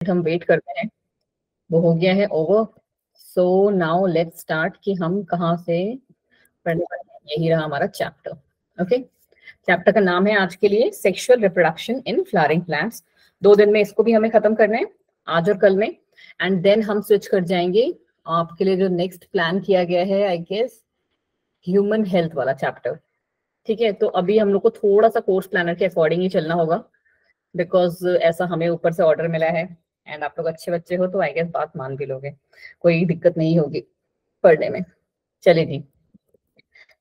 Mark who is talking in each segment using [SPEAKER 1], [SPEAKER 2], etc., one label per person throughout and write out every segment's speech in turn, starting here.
[SPEAKER 1] Minute हम wait करते हैं, वो हो गया है over. So now let's start कि हम कहाँ से पढ़ने वाले हैं। यही रहा हमारा चैप्टर। ओके, चैप्टर का नाम है आज के लिए sexual reproduction in flowering plants. 2 दिन में इसको भी हमें खत्म करना है, आज और कल में। एंड देन हम स्विच कर जाएंगे आपके लिए जो नेक्स्ट प्लान किया गया है, आई गेस ह्यूमन हेल्थ वाला चैप्टर। ठीक है, तो अभी हम लोग को थोड़ा सा कोर्स प्लानर के अकॉर्डिंग ही चलना होगा, बिकॉज ऐसा हमें ऊपर से ऑर्डर मिला है। एंड आप लोग अच्छे बच्चे हो तो आई गेस बात मान भी लोगे, कोई दिक्कत नहीं होगी पढ़ने में। चलिए जी,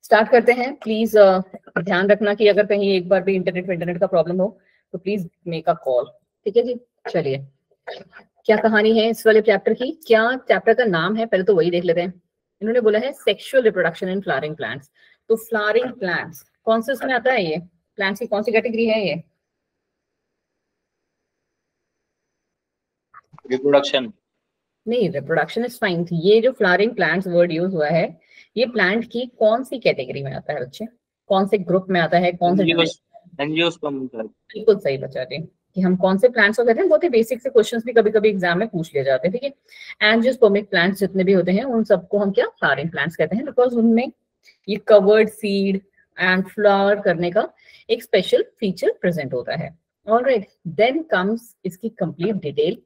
[SPEAKER 1] स्टार्ट करते हैं। प्लीज ध्यान रखना कि अगर कहीं एक बार भी इंटरनेट का प्रॉब्लम हो तो प्लीज मेक अ कॉल। ठीक है जी, चलिए क्या कहानी है इस वाले चैप्टर की, क्या चैप्टर का नाम है, पहले तो वही देख लेते हैं। इन्होंने बोला है sexual reproduction in flowering plants. तो फ्लावरिंग प्लांट्स कौन से उसमें आता है, ये प्लांट्स की कौन सी कैटेगरी है ये?
[SPEAKER 2] रिप्रोडक्शन
[SPEAKER 1] नहीं, रिप्रोडक्शन इज फाइन। ये जो फ्लावरिंग प्लांट्स वर्ड यूज हुआ है, ये प्लांट की कौन सी कैटेगरी में आता है बच्चे, कौन से ग्रुप में आता है, कौन से?
[SPEAKER 2] एंजियोस्पर्म।
[SPEAKER 1] बिल्कुल सही बचा रहे कि हम कौन से प्लांट्स को कहते हैं। बहुत ही बेसिक से क्वेश्चंस भी कभी कभी एग्जाम में पूछ लिए जाते हैं। ठीक है, एंजियोस्पर्मिक प्लांट्स जितने भी होते हैं उन सबको हम क्या फ्लावरिंग प्लांट्स कहते हैं, बिकॉज उनमें ये कवर्ड सीड एंड फ्लावर करने का एक स्पेशल फीचर प्रेजेंट होता है। ऑलराइट, देन कम्स इसकी कंप्लीट डिटेल।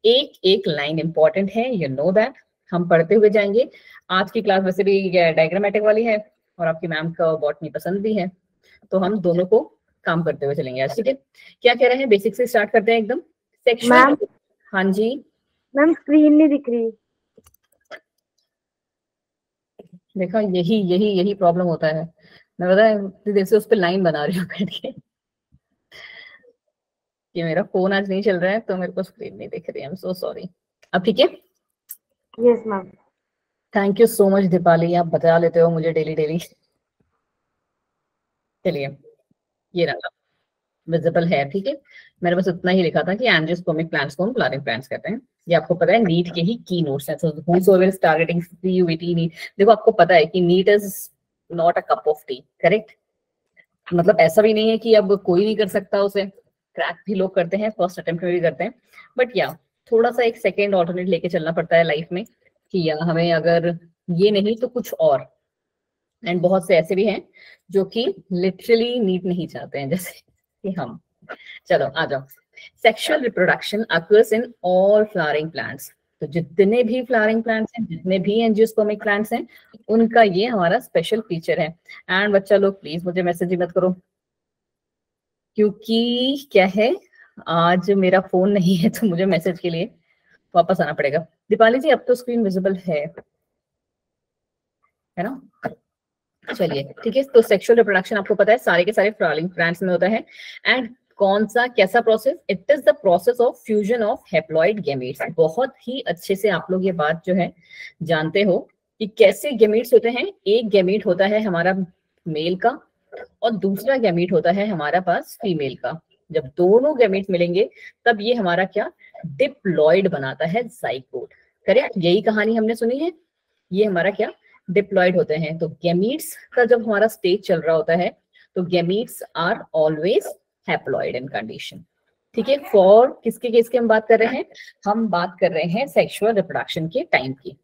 [SPEAKER 1] एक एक लाइन इंपॉर्टेंट है, यू नो दैट। हम पढ़ते हुए जाएंगे। आज की क्लास वैसे भी डायग्रामेटिक वाली है और आपकी मैम का बॉटनी पसंद भी है, तो हम दोनों को काम करते हुए चलेंगे आज। ठीक है, क्या कह रहे हैं, बेसिक से स्टार्ट करते हैं एकदम। सेक्सुअल। हाँ जी
[SPEAKER 3] मैम, स्क्रीन नहीं दिख रही।
[SPEAKER 1] देखा, यही यही यही प्रॉब्लम होता है। मैं पता है इतनी देर से उस पर लाइन बना रही हूँ बैठ के कि मेरा फोन आज नहीं चल रहा है तो मेरे को स्क्रीन नहीं दिख रही है। I am so sorry. अब ठीक है,
[SPEAKER 3] yes ma'am.
[SPEAKER 1] Thank you so much Deepali, आप बता लेते हो मुझे डेली डेली। चलिए, ये रहा, विजिबल है। ठीक है, मैंने बस इतना ही लिखा था कि एंजियोस्पर्मिक प्लांट्स को हम फ्लावरिंग प्लांट्स कहते हैं। ये आपको पता है, नीट के ही की नोट्स हैं। So whosoever is targeting CUET NEET, देखो आपको पता है कि NEET is not a cup of tea, correct. मतलब ऐसा भी नहीं है कि अब कोई नहीं कर सकता उसे, क्रैक भी लोग करते हैं, फर्स्ट अटेम्प्ट में भी करते हैं। बट या थोड़ा सा एक सेकेंड ऑल्टरनेट लेके चलना पड़ता है लाइफ में कि या हमें अगर ये नहीं तो कुछ और। एंड बहुत से ऐसे भी हैं जो कि लिटरली नीट नहीं चाहते हैं, जैसे कि हम। चलो आ जाओ। Sexual reproduction occurs in all flowering plants. तो जितने भी फ्लावरिंग प्लांट्स हैं, जितने भी एंजियोस्पर्मिक प्लांट्स हैं, उनका ये हमारा स्पेशल फीचर है। एंड बच्चा लोग प्लीज मुझे मैसेज ही मत करो, क्योंकि क्या है, आज मेरा फोन नहीं है तो मुझे मैसेज के लिए वापस आना पड़ेगा। दीपाली जी अब तो स्क्रीन विजिबल है ना? चलिए ठीक है, तो सेक्सुअल रिप्रोडक्शन आपको पता है सारे के सारे फ्लावरिंग प्लांट्स में होता है। एंड कौन सा कैसा process? It is the process of fusion of haploid gametes. बहुत ही अच्छे से आप लोग ये बात जो है जानते हो कि कैसे गैमेट्स होते हैं। एक गैमेट होता है हमारा मेल का और दूसरा गैमेट होता है हमारा पास फीमेल का। जब दोनों गैमेट मिलेंगे तब ये हमारा क्या डिप्लॉइड बनाता है, जाइगोट। करेक्ट, यही कहानी हमने सुनी है। ये हमारा क्या डिप्लॉइड होते हैं। तो गैमीट्स का जब हमारा स्टेज चल रहा होता है तो gametes are always haploid in condition. ठीक है, फॉर किसके केस की हम बात कर रहे हैं? हम बात कर रहे हैं सेक्सुअल रिप्रोडक्शन के टाइम की।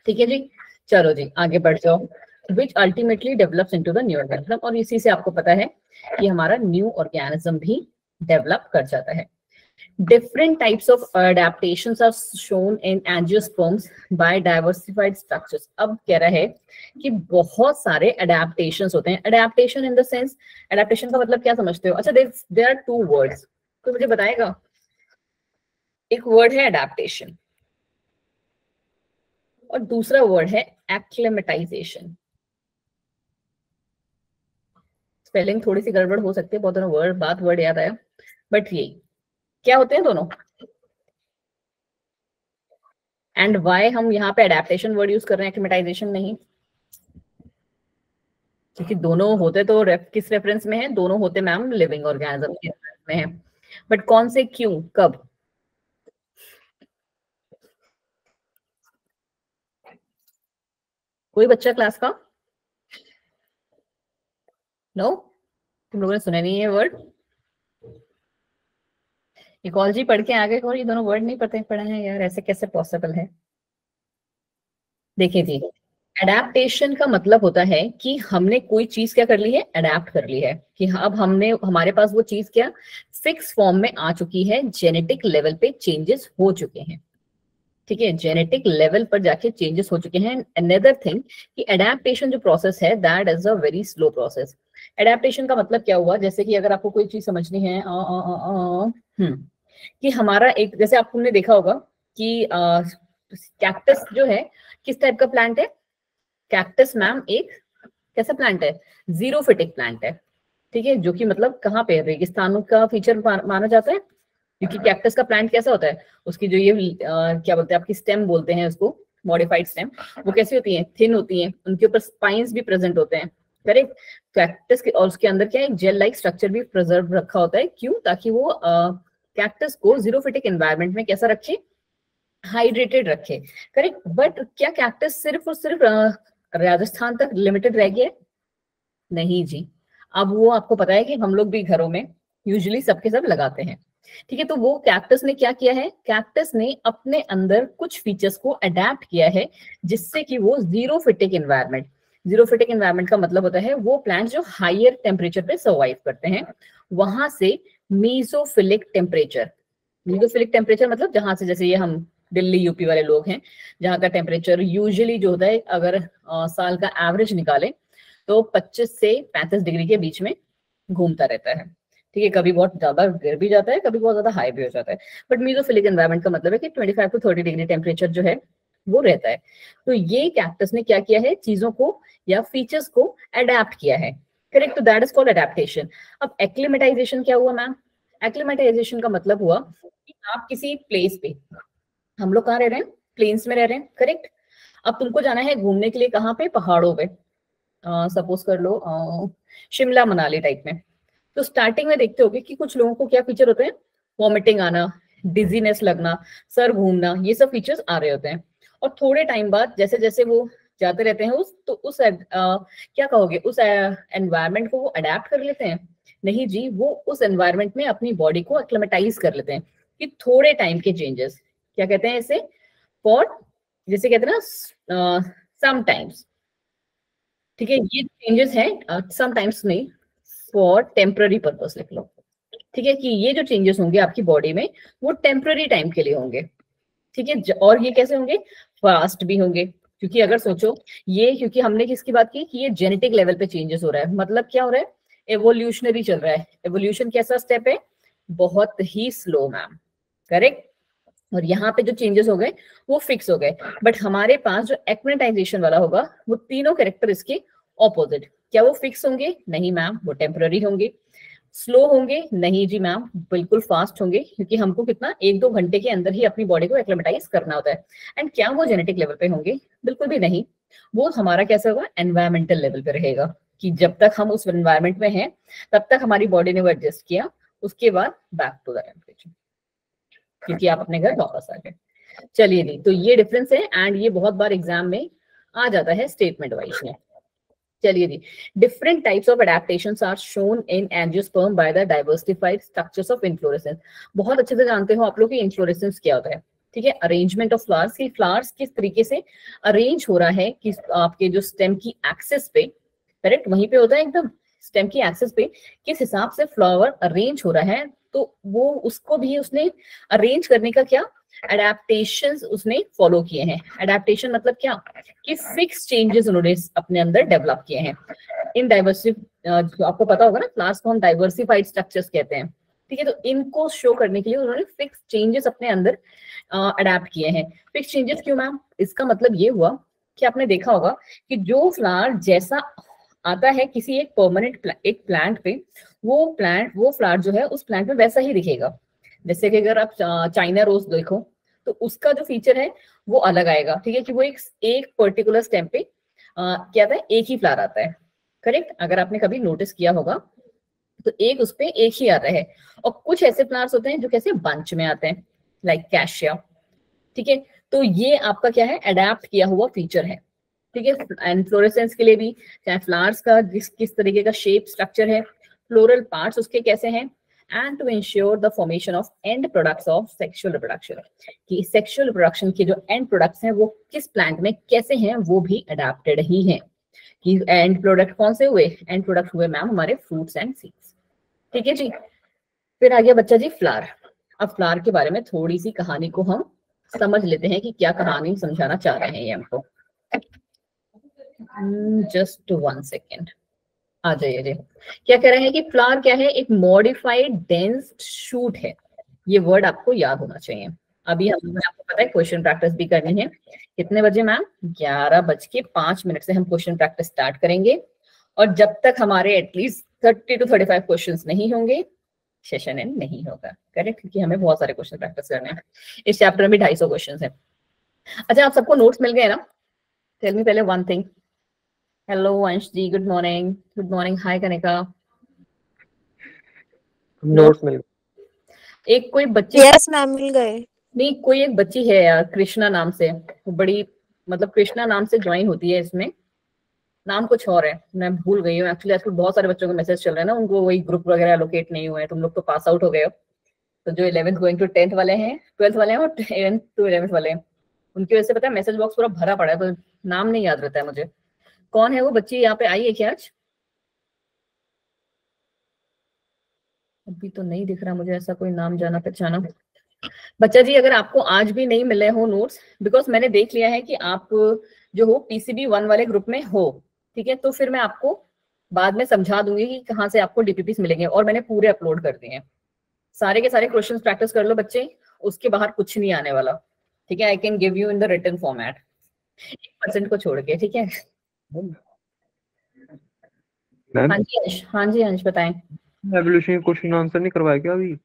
[SPEAKER 1] ठीक है जी, चलो जी आगे बढ़ जाओ। Which ultimately develops into the new organism, और इसी से आपको पता है कि हमारा न्यू ऑर्गेनिज्म भी डेवलप कर जाता है। Different types of adaptations are shown in angiosperms by diversified structures. अब कह रहा है कि बहुत सारे adaptations होते हैं। Adaptation in the sense, adaptation का मतलब क्या समझते हो? अच्छा, there are two words, तो मुझे बताएगा। एक वर्ड है adaptation और दूसरा वर्ड है acclimatization। स्पेलिंग थोड़ी सी गड़बड़ हो सकती है, बहुत दोनों वर्ड याद आया, बट यही क्या होते हैं दोनों। एंड वाई हम यहाँ पे एडेप्टेशन वर्ड यूज कर रहे हैं, एक्लिमेटाइजेशन नहीं? क्योंकि दोनों होते तो किस रेफरेंस में है? दोनों होते मैम लिविंग ऑर्गेनिज्म के रेफरेंस में है। बट कौन से, क्यों, कब? कोई बच्चा क्लास का? नो, तुम लोगों ने सुना नहीं है वर्ड। इकोलॉजी पढ़ के आगे और ये दोनों वर्ड नहीं पढ़े हैं यार, ऐसे कैसे पॉसिबल है। देखिए जी, अडेप्टेशन का मतलब होता है कि हमने कोई चीज क्या कर ली है, अडेप्ट कर ली है, कि अब हमने हमारे पास वो चीज क्या फिक्स फॉर्म में आ चुकी है, जेनेटिक लेवल पे चेंजेस हो चुके हैं। ठीक है, जेनेटिक लेवल पर जाके चेंजेस हो चुके हैं। अनदर थिंग कि अडेप्टेशन जो प्रोसेस है that is a very slow process. Adaptation का मतलब क्या हुआ, जैसे कि अगर आपको कोई चीज समझनी है कि हमारा एक, जैसे आपने देखा होगा कि कैक्टस जो है किस टाइप का प्लांट है। कैक्टस मैम एक कैसा प्लांट है, जीरोफिटिक प्लांट है। ठीक है, जो कि मतलब कहाँ पे रेगिस्तानों का फीचर माना जाता है, क्योंकि कैक्टस का प्लांट कैसा होता है, उसकी जो ये क्या बोलते हैं आपकी स्टेम बोलते हैं उसको, मॉडिफाइड स्टेम, वो कैसी होती है, थिन होती है, उनके ऊपर स्पाइंस भी प्रेजेंट होते हैं। करेक्ट, कैक्टस के और उसके अंदर क्या है, जेल लाइक स्ट्रक्चर भी प्रिजर्व रखा होता है। क्यों, ताकि वो कैक्टस को जीरोफिटिक एनवायरनमेंट में कैसा रखे, हाइड्रेटेड रखे। करेक्ट, बट क्या कैक्टस सिर्फ और सिर्फ राजस्थान तक लिमिटेड रह गया? नहीं जी, अब वो आपको पता है कि हम लोग भी घरों में यूजुअली सबके सब लगाते हैं। ठीक है, तो वो कैक्टस ने क्या किया है, कैक्टस ने अपने अंदर कुछ फीचर्स को अडेप्ट किया है जिससे कि वो जीरोफिटिक एनवायरनमेंट, जीरोफिटिक एनवायरनमेंट का मतलब होता है वो प्लांट जो हायर टेम्परेचर पे सर्वाइव करते हैं, वहां से मीसोफिलिक टेम्परेचर, मीसोफिलिक टेम्परेचर मतलब जहां से, जैसे ये हम दिल्ली यूपी वाले लोग हैं, जहाँ का टेम्परेचर यूजुअली जो होता है, अगर साल का एवरेज निकाले तो 25 से 35 डिग्री के बीच में घूमता रहता है। ठीक है, कभी बहुत ज्यादा गिर भी जाता है, कभी बहुत ज्यादा हाई भी हो जाता है, बट मीसोफिलिक एनवायरनमेंट का मतलब है कि 25 टू 30 डिग्री टेम्परेचर जो है वो रहता है। तो ये कैक्टस ने क्या किया है, चीजों को या फीचर्स को अडेप्ट किया है। करेक्ट, तो दैट इज कॉल्ड अडेप्टेशन। अब एक्लिमेटाइजेशन क्या हुआ मैम, एक्लिमेटाइजेशन का मतलब हुआ कि आप किसी प्लेस पे, हम लोग कहाँ रह रहे हैं, प्लेन्स में रह रहे हैं। करेक्ट, अब तुमको जाना है घूमने के लिए कहाँ पे, पहाड़ों पे, सपोज कर लो शिमला मनाली टाइप में। तो स्टार्टिंग में देखते होगे कि कुछ लोगों को क्या फीचर होते हैं, वॉमिटिंग आना, डिजीनेस लगना, सर घूमना, ये सब फीचर्स आ रहे होते हैं। और थोड़े टाइम बाद जैसे जैसे वो जाते रहते हैं उस क्या कहोगे, उस एनवायरनमेंट को वो अडेप्ट कर लेते हैं। नहीं जी, वो उस एनवायरनमेंट में अपनी बॉडी को एक्लेमेटाइज कर लेते हैं, कि थोड़े टाइम के चेंजेस, क्या कहते हैं इसे, फॉर, जैसे कहते हैं ना समटाइम्स। ठीक है, ये चेंजेस हैं समटाइम्स में, फॉर टेम्पररी पर्पस लिख लो। ठीक है, कि ये जो चेंजेस होंगे आपकी बॉडी में वो टेम्पररी टाइम के लिए होंगे। ठीक है, और ये कैसे होंगे, फास्ट भी होंगे, क्योंकि अगर सोचो ये, क्योंकि हमने किसकी बात की कि ये जेनेटिक लेवल पे चेंजेस हो रहा है, मतलब क्या हो रहा है, एवोल्यूशनरी चल रहा है। एवोल्यूशन कैसा स्टेप है, बहुत ही स्लो मैम। करेक्ट, और यहाँ पे जो चेंजेस हो गए वो फिक्स हो गए, बट हमारे पास जो एक्मेटाइजेशन वाला होगा वो तीनों कैरेक्टर इसके ऑपोजिट। क्या वो फिक्स होंगे, नहीं मैम, वो टेम्पररी होंगे। स्लो होंगे, नहीं जी मैम, बिल्कुल फास्ट होंगे, क्योंकि हमको कितना 1-2 घंटे के अंदर ही अपनी बॉडी को एक्लेमेटाइज करना होता है। एंड क्या वो जेनेटिक लेवल पे होंगे, बिल्कुल भी नहीं। वो हमारा कैसे होगा, एनवायरमेंटल लेवल पे रहेगा, कि जब तक हम उस एनवायरमेंट में हैं तब तक हमारी बॉडी ने वो एडजस्ट किया, उसके बाद बैक टू द टेम्परेचर, क्योंकि आप अपने घर वापस आ गए। चलिए जी, तो ये डिफरेंस है, एंड ये बहुत बार एग्जाम में आ जाता है स्टेटमेंट वाइज में। चलिए जी, different types of adaptations are shown in angiosperm by the diversified structures of inflorescence. बहुत अच्छे से जानते हो आप लोग कि इन्फ्लोरेसेंस क्या होता है। ठीक है, अरेंजमेंट ऑफ फ्लावर्स, की फ्लावर्स किस तरीके से अरेंज हो रहा है, कि आपके जो स्टेम की एक्सिस पे, करेक्ट वहीं पे होता है एकदम, स्टेम की एक्सिस पे किस हिसाब से फ्लावर अरेंज हो रहा है, तो वो उसको भी उसने अरेंज करने का क्या अडेप्टेशंस उसने फॉलो किए हैं। अडेप्टेशन मतलब क्या, कि फिक्स चेंजेस उन्होंने अपने अंदर डेवलप किए हैं। इन जो आपको पता होगा ना, क्लास को हम डाइवर्सिफाइड स्ट्रक्चर्स कहते हैं। ठीक है, तो इनको शो करने के लिए उन्होंने फिक्स चेंजेस अपने अंदर अडेप्ट किए हैं। फिक्स चेंजेस क्यों मैम, इसका मतलब ये हुआ कि आपने देखा होगा कि जो फ्लावर जैसा आता है किसी एक परमानेंट एक प्लांट पे, वो फ्लावर जो है उस प्लांट में वैसा ही दिखेगा। जैसे कि अगर आप चाइना रोज देखो तो उसका जो फीचर है वो अलग आएगा। ठीक है, कि वो एक पर्टिकुलर स्टेम पे क्या आता है, एक ही फ्लावर आता है। करेक्ट, अगर आपने कभी नोटिस किया होगा तो एक उस पे एक ही आता है, और कुछ ऐसे फ्लावर्स होते हैं जो कैसे बंच में आते हैं, लाइक कैशिया। ठीक है, तो ये आपका क्या है, अडेप्ट किया हुआ फीचर है। ठीक है, इन्फ्लोरेसेंस के लिए भी, चाहे फ्लावर्स का किस तरीके का शेप स्ट्रक्चर है, फ्लोरल पार्ट्स उसके कैसे हैं, and to ensure the formation of end products of sexual reproduction, कि सेक्सुअल रिप्रोडक्शन के जो एंड प्रोडक्ट्स हैं वो किस प्लांट में कैसे हैं, वो भी अडेप्टेड ही हैं। कि एंड प्रोडक्ट कौन से हुए, एंड प्रोडक्ट हुए मैम हमारे फ्रूट्स एंड सीड्स। ठीक है जी। फिर आ गया बच्चा जी फ्लावर। अब फ्लावर के बारे में थोड़ी सी कहानी को हम समझ लेते हैं कि क्या कहानी समझाना चाह रहे हैं ये हमको। जस्ट 1 सेकेंड, आ जाइए जी। क्या कह रहे हैं कि फ्लावर क्या है, एक मॉडिफाइड डेंस शूट है। ये वर्ड आपको याद होना चाहिए। अभी हम आपको पता है क्वेश्चन प्रैक्टिस भी करनी है। कितने बजे मैम? 11:05 से हम क्वेश्चन प्रैक्टिस स्टार्ट करेंगे, और जब तक हमारे एटलीस्ट 30 to 35 क्वेश्चंस नहीं होंगे सेशन एंड नहीं होगा। करेक्ट, क्योंकि हमें बहुत सारे क्वेश्चन प्रैक्टिस करने हैं। इस चैप्टर में भी 250 क्वेश्चंस हैं। अच्छा, आप सबको नोट्स मिल गए ना? टेल मी पहले one thing. Hello Vansh ji, good morning. Good morning. Hi Kanika.
[SPEAKER 4] Notes मिल गए।
[SPEAKER 1] एक कोई बच्ची,
[SPEAKER 5] यस मैम मिल गए।
[SPEAKER 1] नहीं कोई एक बच्ची है यार कृष्णा नाम से, वो बड़ी मतलब कृष्णा नाम से ज्वाइन होती है इसमें, नाम कुछ और है, मैं भूल गई हूँ एक्चुअली। आजकल बहुत सारे बच्चों के मैसेज चल रहे हैं ना, उनको वही ग्रुप वगैरह एलोकेट नहीं हुए हैं। तुम लोग तो पास आउट हो गए हो, तो जो 11th गोइंग टू 10th वाले हैं, 12th वाले हैं और 10th to 11th वाले हैं, उनकी वजह से पता है मैसेज बॉक्स पूरा भरा पड़ा है, तो नाम नहीं याद रहता है मुझे। कौन है वो बच्ची? यहाँ पे आई है क्या आज? अभी तो नहीं दिख रहा मुझे ऐसा कोई नाम जाना पहचाना। बच्चा जी, अगर आपको आज भी नहीं मिले हो नोट्स, बिकॉज मैंने देख लिया है कि आप जो हो PCB 1 वाले ग्रुप में हो, ठीक है, तो फिर मैं आपको बाद में समझा दूंगी कि कहाँ से आपको DPPs मिलेंगे, और मैंने पूरे अपलोड कर दिए हैं। सारे के सारे क्वेश्चंस प्रैक्टिस कर लो बच्चे, उसके बाहर कुछ नहीं आने वाला। ठीक है, I can give you in the written format, 1% को छोड़ के। ठीक है, हाँ जी अंश, हाँ जी अंश बताएं।
[SPEAKER 4] एवोल्यूशन के क्वेश्चन आंसर नहीं करवाया क्या अभी?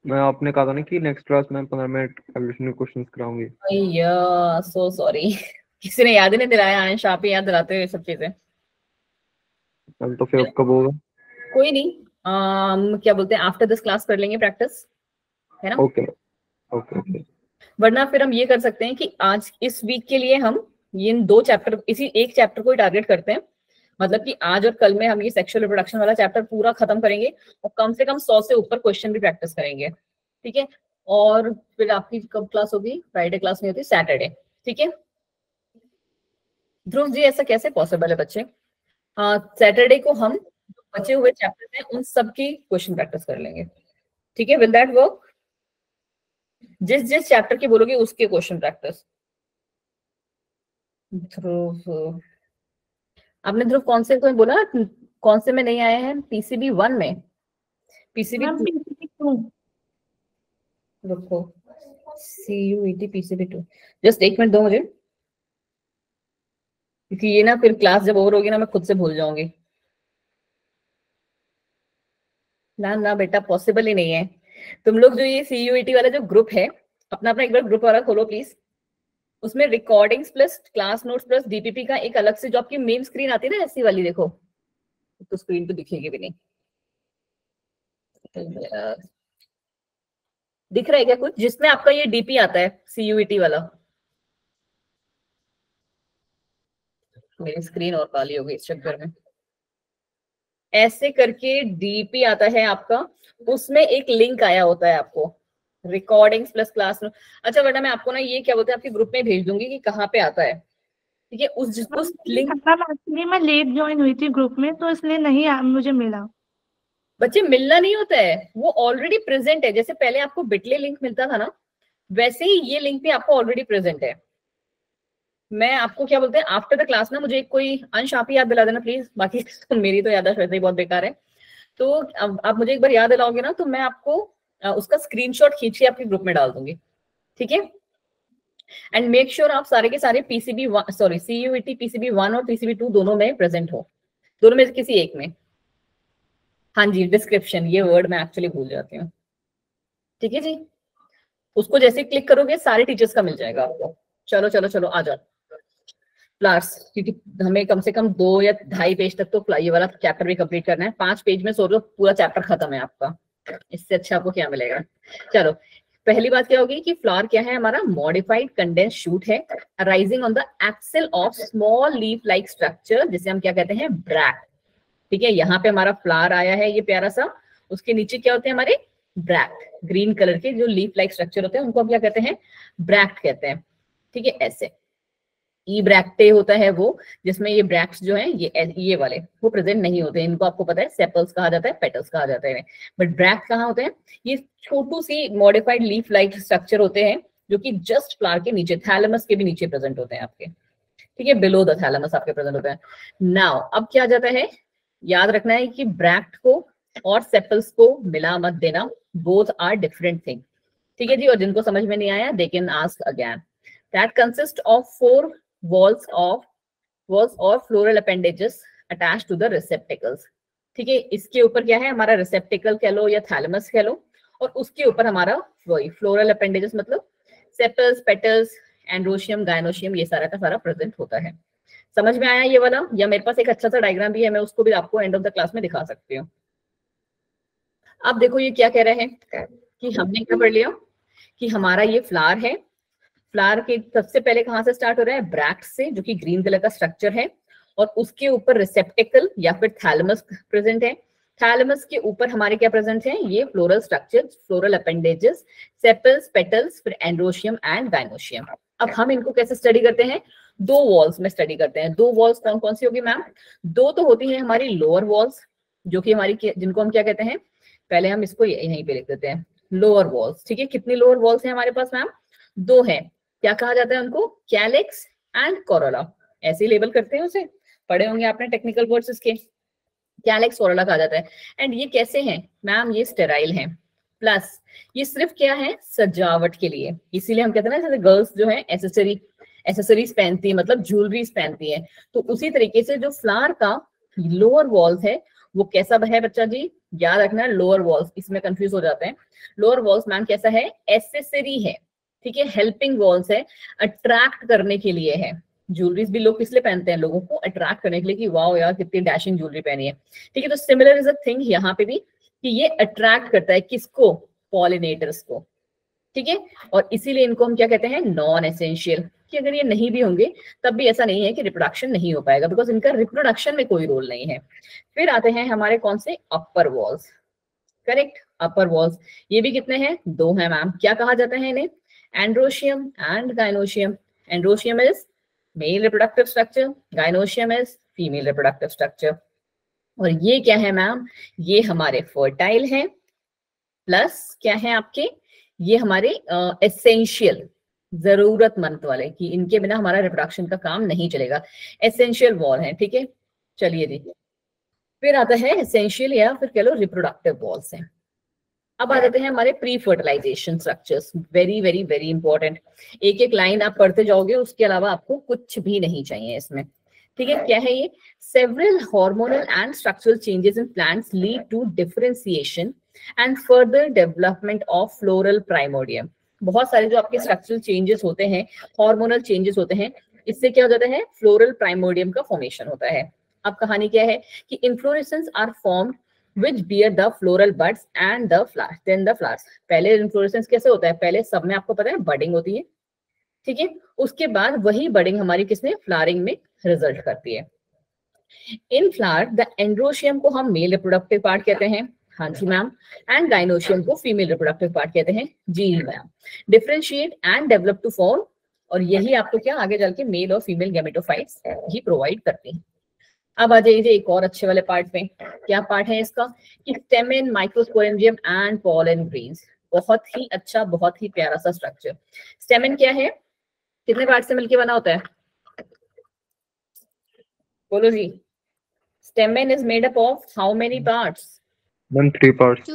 [SPEAKER 4] मैं आपने कहा था ना कि नेक्स्ट क्लास में 15 मिनट एवोल्यूशन के क्वेश्चंस कराऊंगी।
[SPEAKER 1] भैया सो सॉरी, किसी ने याद ही नहीं दिलाया। अंश आप ही याद दिलाते हो ये सब चीजें।
[SPEAKER 4] तो फिर कब होगा?
[SPEAKER 1] कोई नहीं, क्या बोलते हैं, आफ्टर दिस क्लास कर लेंगे प्रैक्टिस, है ना?
[SPEAKER 4] Okay okay okay.
[SPEAKER 1] वरना फिर हम ये कर सकते हैं कि आज इस वीक के लिए हम इन 2 चैप्टर, इसी एक चैप्टर को ही टारगेट करते हैं। मतलब कि आज और कल में हम ये सेक्सुअल रिप्रोडक्शन वाला चैप्टर पूरा खत्म करेंगे, और कम से कम 100 से ऊपर क्वेश्चन भी प्रैक्टिस करेंगे। ठीक है, और फिर आपकी कब क्लास होगी? फ्राइडे क्लास नहीं होती, सैटरडे। ठीक है ध्रुव जी, ऐसा कैसे पॉसिबल है बच्चे? सैटरडे को हम बचे हुए चैप्टर्स हैं उन सब की क्वेश्चन प्रैक्टिस कर लेंगे। ठीक है, विल दैट वर्क? जिस जिस चैप्टर के बोलोगे उसके क्वेश्चन प्रैक्टिस। ध्रुव, आपने ध्रुव कौन से कोई बोला, कौन से में नहीं आए हैं? PCB 1 में, PCB 2। रुको, CUET PCB 2, जस्ट 1 मिनट दो मुझे, क्योंकि ये ना फिर क्लास जब ओवर होगी ना मैं खुद से भूल जाऊंगी। ना ना बेटा, पॉसिबल ही नहीं है। तुम लोग जो ये CUET वाला जो ग्रुप है, अपना अपना एक बार ग्रुप वाला खोलो प्लीज। उसमें recordings plus class notes plus DPP का एक अलग से, जो आपकी मेन स्क्रीन आती है ना ऐसी वाली, देखो तो स्क्रीन तो दिखेगी भी नहीं। दिख रहा है क्या कुछ जिसमें आपका ये DP आता है CUET वाला? मेरी स्क्रीन और काली हो गई इस चक्कर में। ऐसे करके DP आता है आपका, उसमें एक लिंक आया होता है आपको, रिकॉर्डिंग्स प्लस क्लास नोट। अच्छा, वरना मैं आपको ना ये क्या बोलते हैं आपके ग्रुप में भेज दूंगी कि कहाँ पे आता है। ठीक है, उस लिंक,
[SPEAKER 3] एक्चुअली मैं लेट ज्वाइन हुई थी ग्रुप में, तो इसलिए नहीं मुझे मिला।
[SPEAKER 1] बच्चे मिलना नहीं होता है, वो ऑलरेडी प्रेजेंट है। जैसे पहले आपको बिटले लिंक मिलता था ना, वैसे ही ये लिंक भी आपको ऑलरेडी प्रेजेंट है। मैं आपको क्या बोलते हैं, आफ्टर द क्लास ना मुझे एक कोई अंश आप ही याद दिला देना प्लीज, बाकी मेरी तो याददाश्त वैसे ही बहुत बेकार है। तो अब आप मुझे एक बार याद दिलाओगे ना, तो मैं आपको उसका स्क्रीनशॉट खींच के आपके ग्रुप में डाल दूंगी। ठीक है, एंड मेक श्योर आप सारे के सारे CUET PCB 1 और PCB 2 दोनों में प्रेजेंट हो, दोनों में से किसी एक में। हाँ जी, डिस्क्रिप्शन, ये वर्ड मैं एक्चुअली भूल जाती हूँ। ठीक है जी, उसको जैसे क्लिक करोगे सारे टीचर्स का मिल जाएगा आपको। चलो चलो चलो आ जाओ क्लास, क्योंकि हमें कम से कम 2 या 2.5 पेज तक तो ये वाला चैप्टर भी कंप्लीट करना है। 5 पेज में सोचो पूरा चैप्टर खत्म है आपका, इससे अच्छा आपको क्या मिलेगा? चलो, पहली बात क्या होगी कि फ्लावर क्या है हमारा? मॉडिफाइड कंडेंस शूट है, arising on the axil of small leaf like structure, जिसे हम क्या कहते हैं? ब्रैक्ट। ठीक है, यहाँ पे हमारा फ्लावर आया है ये प्यारा सा, उसके नीचे क्या होते हैं हमारे ब्रैक्ट, ग्रीन कलर के जो लीफ लाइक स्ट्रक्चर होते हैं उनको हम क्या कहते हैं, ब्रैक्ट कहते हैं, ठीक है। ऐसे ई ब्रैक्टे होता है वो, जिसमें ये ब्रैक्ट्स जो हैं ये वाले वो प्रेजेंट नहीं होते हैं, इनको आपको पता है सेपल्स कहा जाता है, पेटल्स कहा जाता है, बट ब्रैक्ट कहाँ होते हैं, ये छोटू सी मॉडिफाइड लीफ लाइक स्ट्रक्चर होते हैं जो कि जस्ट फ्लावर के नीचे, थैलेमस के भी नीचे प्रेजेंट होते हैं आपके, ठीक है, बिलो द थैलेमस आपके प्रेजेंट होते हैं। नाउ अब क्या जाता है, याद रखना है कि ब्रैक्ट को और सेपल्स को मिला मत देना, बोथ आर डिफरेंट थिंग, ठीक है जी। और जिनको समझ में नहीं आया they can ask again. That consist of 4 walls or floral appendages attached to the receptacles, ठीक है। इसके ऊपर क्या है हमारा receptacle कह लो या थैलेमस कह लो, और उसके ऊपर हमारा वही floral appendages मतलब सेपल्स, पेटल्स, एंड्रोशियम, गायनोशियम, ये सारा का सारा प्रेजेंट होता है। समझ में आया ये वाला? या मेरे पास एक अच्छा सा डायग्राम भी है, मैं उसको भी आपको एंड ऑफ द क्लास में दिखा सकती हूँ। अब देखो ये क्या कह रहे हैं कि हमने क्या पढ़ लिया कि हमारा ये फ्लावर है, फ्लावर के सबसे पहले कहां से स्टार्ट हो रहा है, ब्रैक्ट से, जो कि ग्रीन कलर का स्ट्रक्चर है, और उसके ऊपर रिसेप्टिकल या फिर थैलेमस प्रेजेंट है। थैलेमस के ऊपर हमारे क्या प्रेजेंट है, ये floral structure, floral appendages, sepals, petals, फिर एंड्रोशियम एंड गायनोशियम। अब हम इनको कैसे स्टडी करते हैं, 2 वॉल्स में स्टडी करते हैं। 2 वॉल्स कौन कौन सी होगी मैम, 2 तो होती है हमारी लोअर वॉल्स, जो कि हमारी जिनको हम क्या कहते हैं, पहले हम इसको यहीं पे लिख देते हैं, लोअर वॉल्स, ठीक है। कितनी लोअर वॉल्स है हमारे पास मैम, 2 है। क्या कहा जाता है उनको, कैलिक्स एंड कोरोला, ऐसे ही लेबल करते हैं उसे, पढ़े होंगे आपने टेक्निकल वर्ड्स इसके, कैलिक्स कोरोला कहा जाता है। एंड ये कैसे हैं मैम, ये स्टेराइल हैं, प्लस ये सिर्फ क्या है, सजावट के लिए, इसीलिए हम कहते हैं ना जैसे गर्ल्स जो है एसेसरीज पहनती है, मतलब ज्वेलरीज पहनती है, तो उसी तरीके से जो फ्लावर का लोअर वॉल्स है वो कैसा है बच्चा जी, याद रखना लोअर वॉल्स, इसमें कंफ्यूज हो जाते हैं। लोअर वॉल्स मैम कैसा है, एसेसरी है, ठीक है, हेल्पिंग वॉल्स है, अट्रैक्ट करने के लिए है। ज्वेलरीज भी लोग किस लिए पहनते हैं, लोगों को अट्रैक्ट करने के लिए कि वाओ यार कितनी डैशिंग ज्वेलरी पहनी है, ठीक है। तो सिमिलर इज अ थिंग यहाँ पे भी कि ये अट्रैक्ट करता है किसको, पॉलिनेटर्स को, ठीक है। और इसीलिए इनको हम क्या कहते हैं, नॉन एसेंशियल, कि अगर ये नहीं भी होंगे तब भी ऐसा नहीं है कि रिप्रोडक्शन नहीं हो पाएगा, बिकॉज इनका रिप्रोडक्शन में कोई रोल नहीं है। फिर आते हैं हमारे कौन से, अपर वॉल्स, करेक्ट, अपर वॉल्स, ये भी कितने हैं, 2 हैं मैम। क्या कहा जाता है इन्हें, androecium and gynoecium. Androecium is male reproductive structure, gynoecium is female reproductive structure. और ये क्या है मैम, ये हमारे फर्टाइल हैं, प्लस क्या है आपके, ये हमारे एसेंशियल, जरूरतमंद वाले, कि इनके बिना हमारा रिप्रोडक्शन का काम नहीं चलेगा, एसेंशियल वॉल है, ठीक है। चलिए जी, फिर आता है एसेंशियल या फिर कह लो रिप्रोडक्टिव वॉल्स हैं। अब आ जाते हैं हमारे pre fertilisation structures, very very very important, एक एक लाइन आप पढ़ते जाओगे, उसके अलावा आपको कुछ भी नहीं चाहिए इसमें, ठीक है। क्या है ये, several hormonal and structural changes in plants lead to differentiation and further development of floral primordium. बहुत सारे जो आपके स्ट्रक्चरल चेंजेस होते हैं, हार्मोनल चेंजेस होते हैं, इससे क्या हो जाता है, फ्लोरल प्राइमोर्डियम का फॉर्मेशन होता है। अब कहानी क्या है कि inflorescence are formed which bear the floral buds and the flowers, then the flowers। पहले इन्फ्लोरेसेंस कैसे होता है, पहले सब में आपको पता है बडिंग होती है, ठीक है, उसके बाद वही बडिंग हमारी किसमें, फ्लावरिंग में रिजल्ट करती है। इन फ्लावर द एंड्रोशियम को हम मेल रिप्रोडक्टिव पार्ट कहते हैं, हाँ जी मैम, एंड गायनोशियम को फीमेल रिप्रोडक्टिव पार्ट कहते हैं, जी ma'am. Differentiate and develop to form, और यही आपको क्या आगे चल के मेल और फीमेल गैमेटोफाइट्स ही प्रोवाइड करती हैं। अब आ जाइए एक और अच्छे वाले पार्ट में, क्या पार्ट है इसका, कि stamen, microsporangium and pollen grains. बहुत ही अच्छा, बहुत ही प्यारा सा स्ट्रक्चर। स्टेमेन क्या है, कितने पार्ट से मिलके बना होता है, बोलो जी। Stamen is made up of how many parts,
[SPEAKER 4] ma'am 3 parts.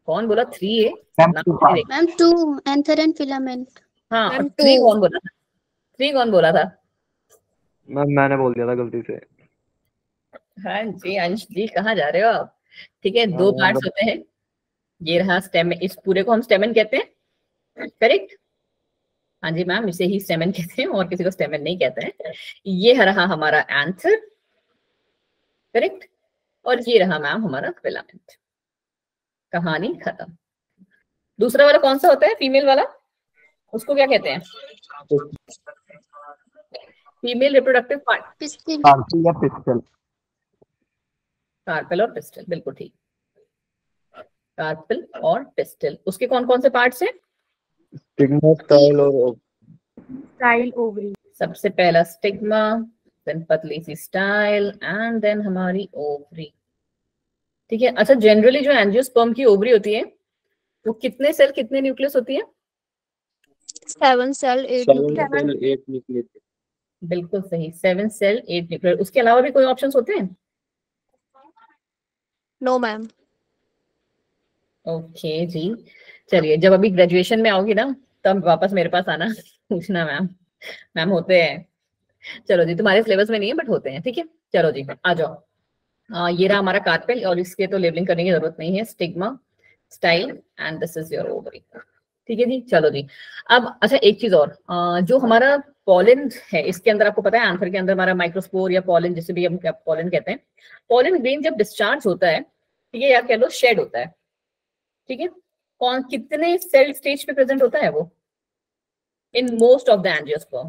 [SPEAKER 1] कौन बोला 3 है,
[SPEAKER 5] मैम 2 एंथर एंड फिलामेंट।
[SPEAKER 1] हाँ 3 कौन बोला था, 3 कौन बोला था,
[SPEAKER 4] मैम मैंने बोल दिया था गलती से।
[SPEAKER 1] हाँ जी अंश जी, कहाँ जा रहे हो आप, ठीक है। 2 पार्ट्स होते हैं, ये रहा स्टेमेन, इस पूरे को हम स्टेमेन कहते हैं, करेक्ट, हाँ जी मैम, इसे ही स्टेमेन कहते हैं, और किसी को स्टेमेन नहीं कहते हैं। ये रहा हमारा एंथर, करेक्ट, और ये रहा मैम हमारा फिलामेंट, कहानी खत्म। दूसरा वाला कौन सा होता है, फीमेल वाला, उसको क्या कहते हैं, फीमेल रिप्रोडक्टिव पार्ट,
[SPEAKER 5] पिस्टिल
[SPEAKER 2] या पिस्टल।
[SPEAKER 1] कार्पेल और पिस्टल, बिल्कुल ठीक। कार्पेल और पिस्टल। उसके कौन कौन से पार्ट्स हैं?
[SPEAKER 4] स्टिग्मा, स्टाइल और
[SPEAKER 3] स्टाइल ओवरी।
[SPEAKER 1] सबसे पहला स्टिग्मा, देन पतली सी स्टाइल एंड देन हमारी ओवरी। ठीक है। अच्छा, जनरली जो एंजियोस्पर्म की ओवरी होती है वो कितने सेल कितने न्यूक्लियस होती है?
[SPEAKER 5] 7 cell 8
[SPEAKER 2] 7
[SPEAKER 5] nucleus.
[SPEAKER 2] cell 8 nucleus.
[SPEAKER 1] बिल्कुल सही, 7 सेल 8 न्यूक्लियस। उसके अलावा भी कोई ऑप्शंस होते हैं?
[SPEAKER 5] No, ma'am.
[SPEAKER 1] ओके जी, चलिए जब अभी ग्रेजुएशन में आओगी ना तब वापस मेरे पास आना पूछना मैम, मैम होते हैं। चलो जी, तुम्हारे सिलेबस में नहीं है बट होते हैं। ठीक है, चलो जी आ जाओ। ये रहा हमारा कार्पेल और इसके तो लेबलिंग करने की जरूरत नहीं है। Stigma, style and this is your ovary. ठीक है जी, चलो जी। अब अच्छा एक चीज और, जो हमारा पॉलन है इसके अंदर आपको पता है आंसर के अंदर हमारा माइक्रोस्पोर या पॉलन, जिसे भी हम पॉलन कहते हैं, पॉलन ग्रेन जब डिस्चार्ज होता है, ठीक है, या कह लो शेड होता है, ठीक है, कौन कितने सेल स्टेज पे प्रेजेंट होता है वो in most of the angiosperm?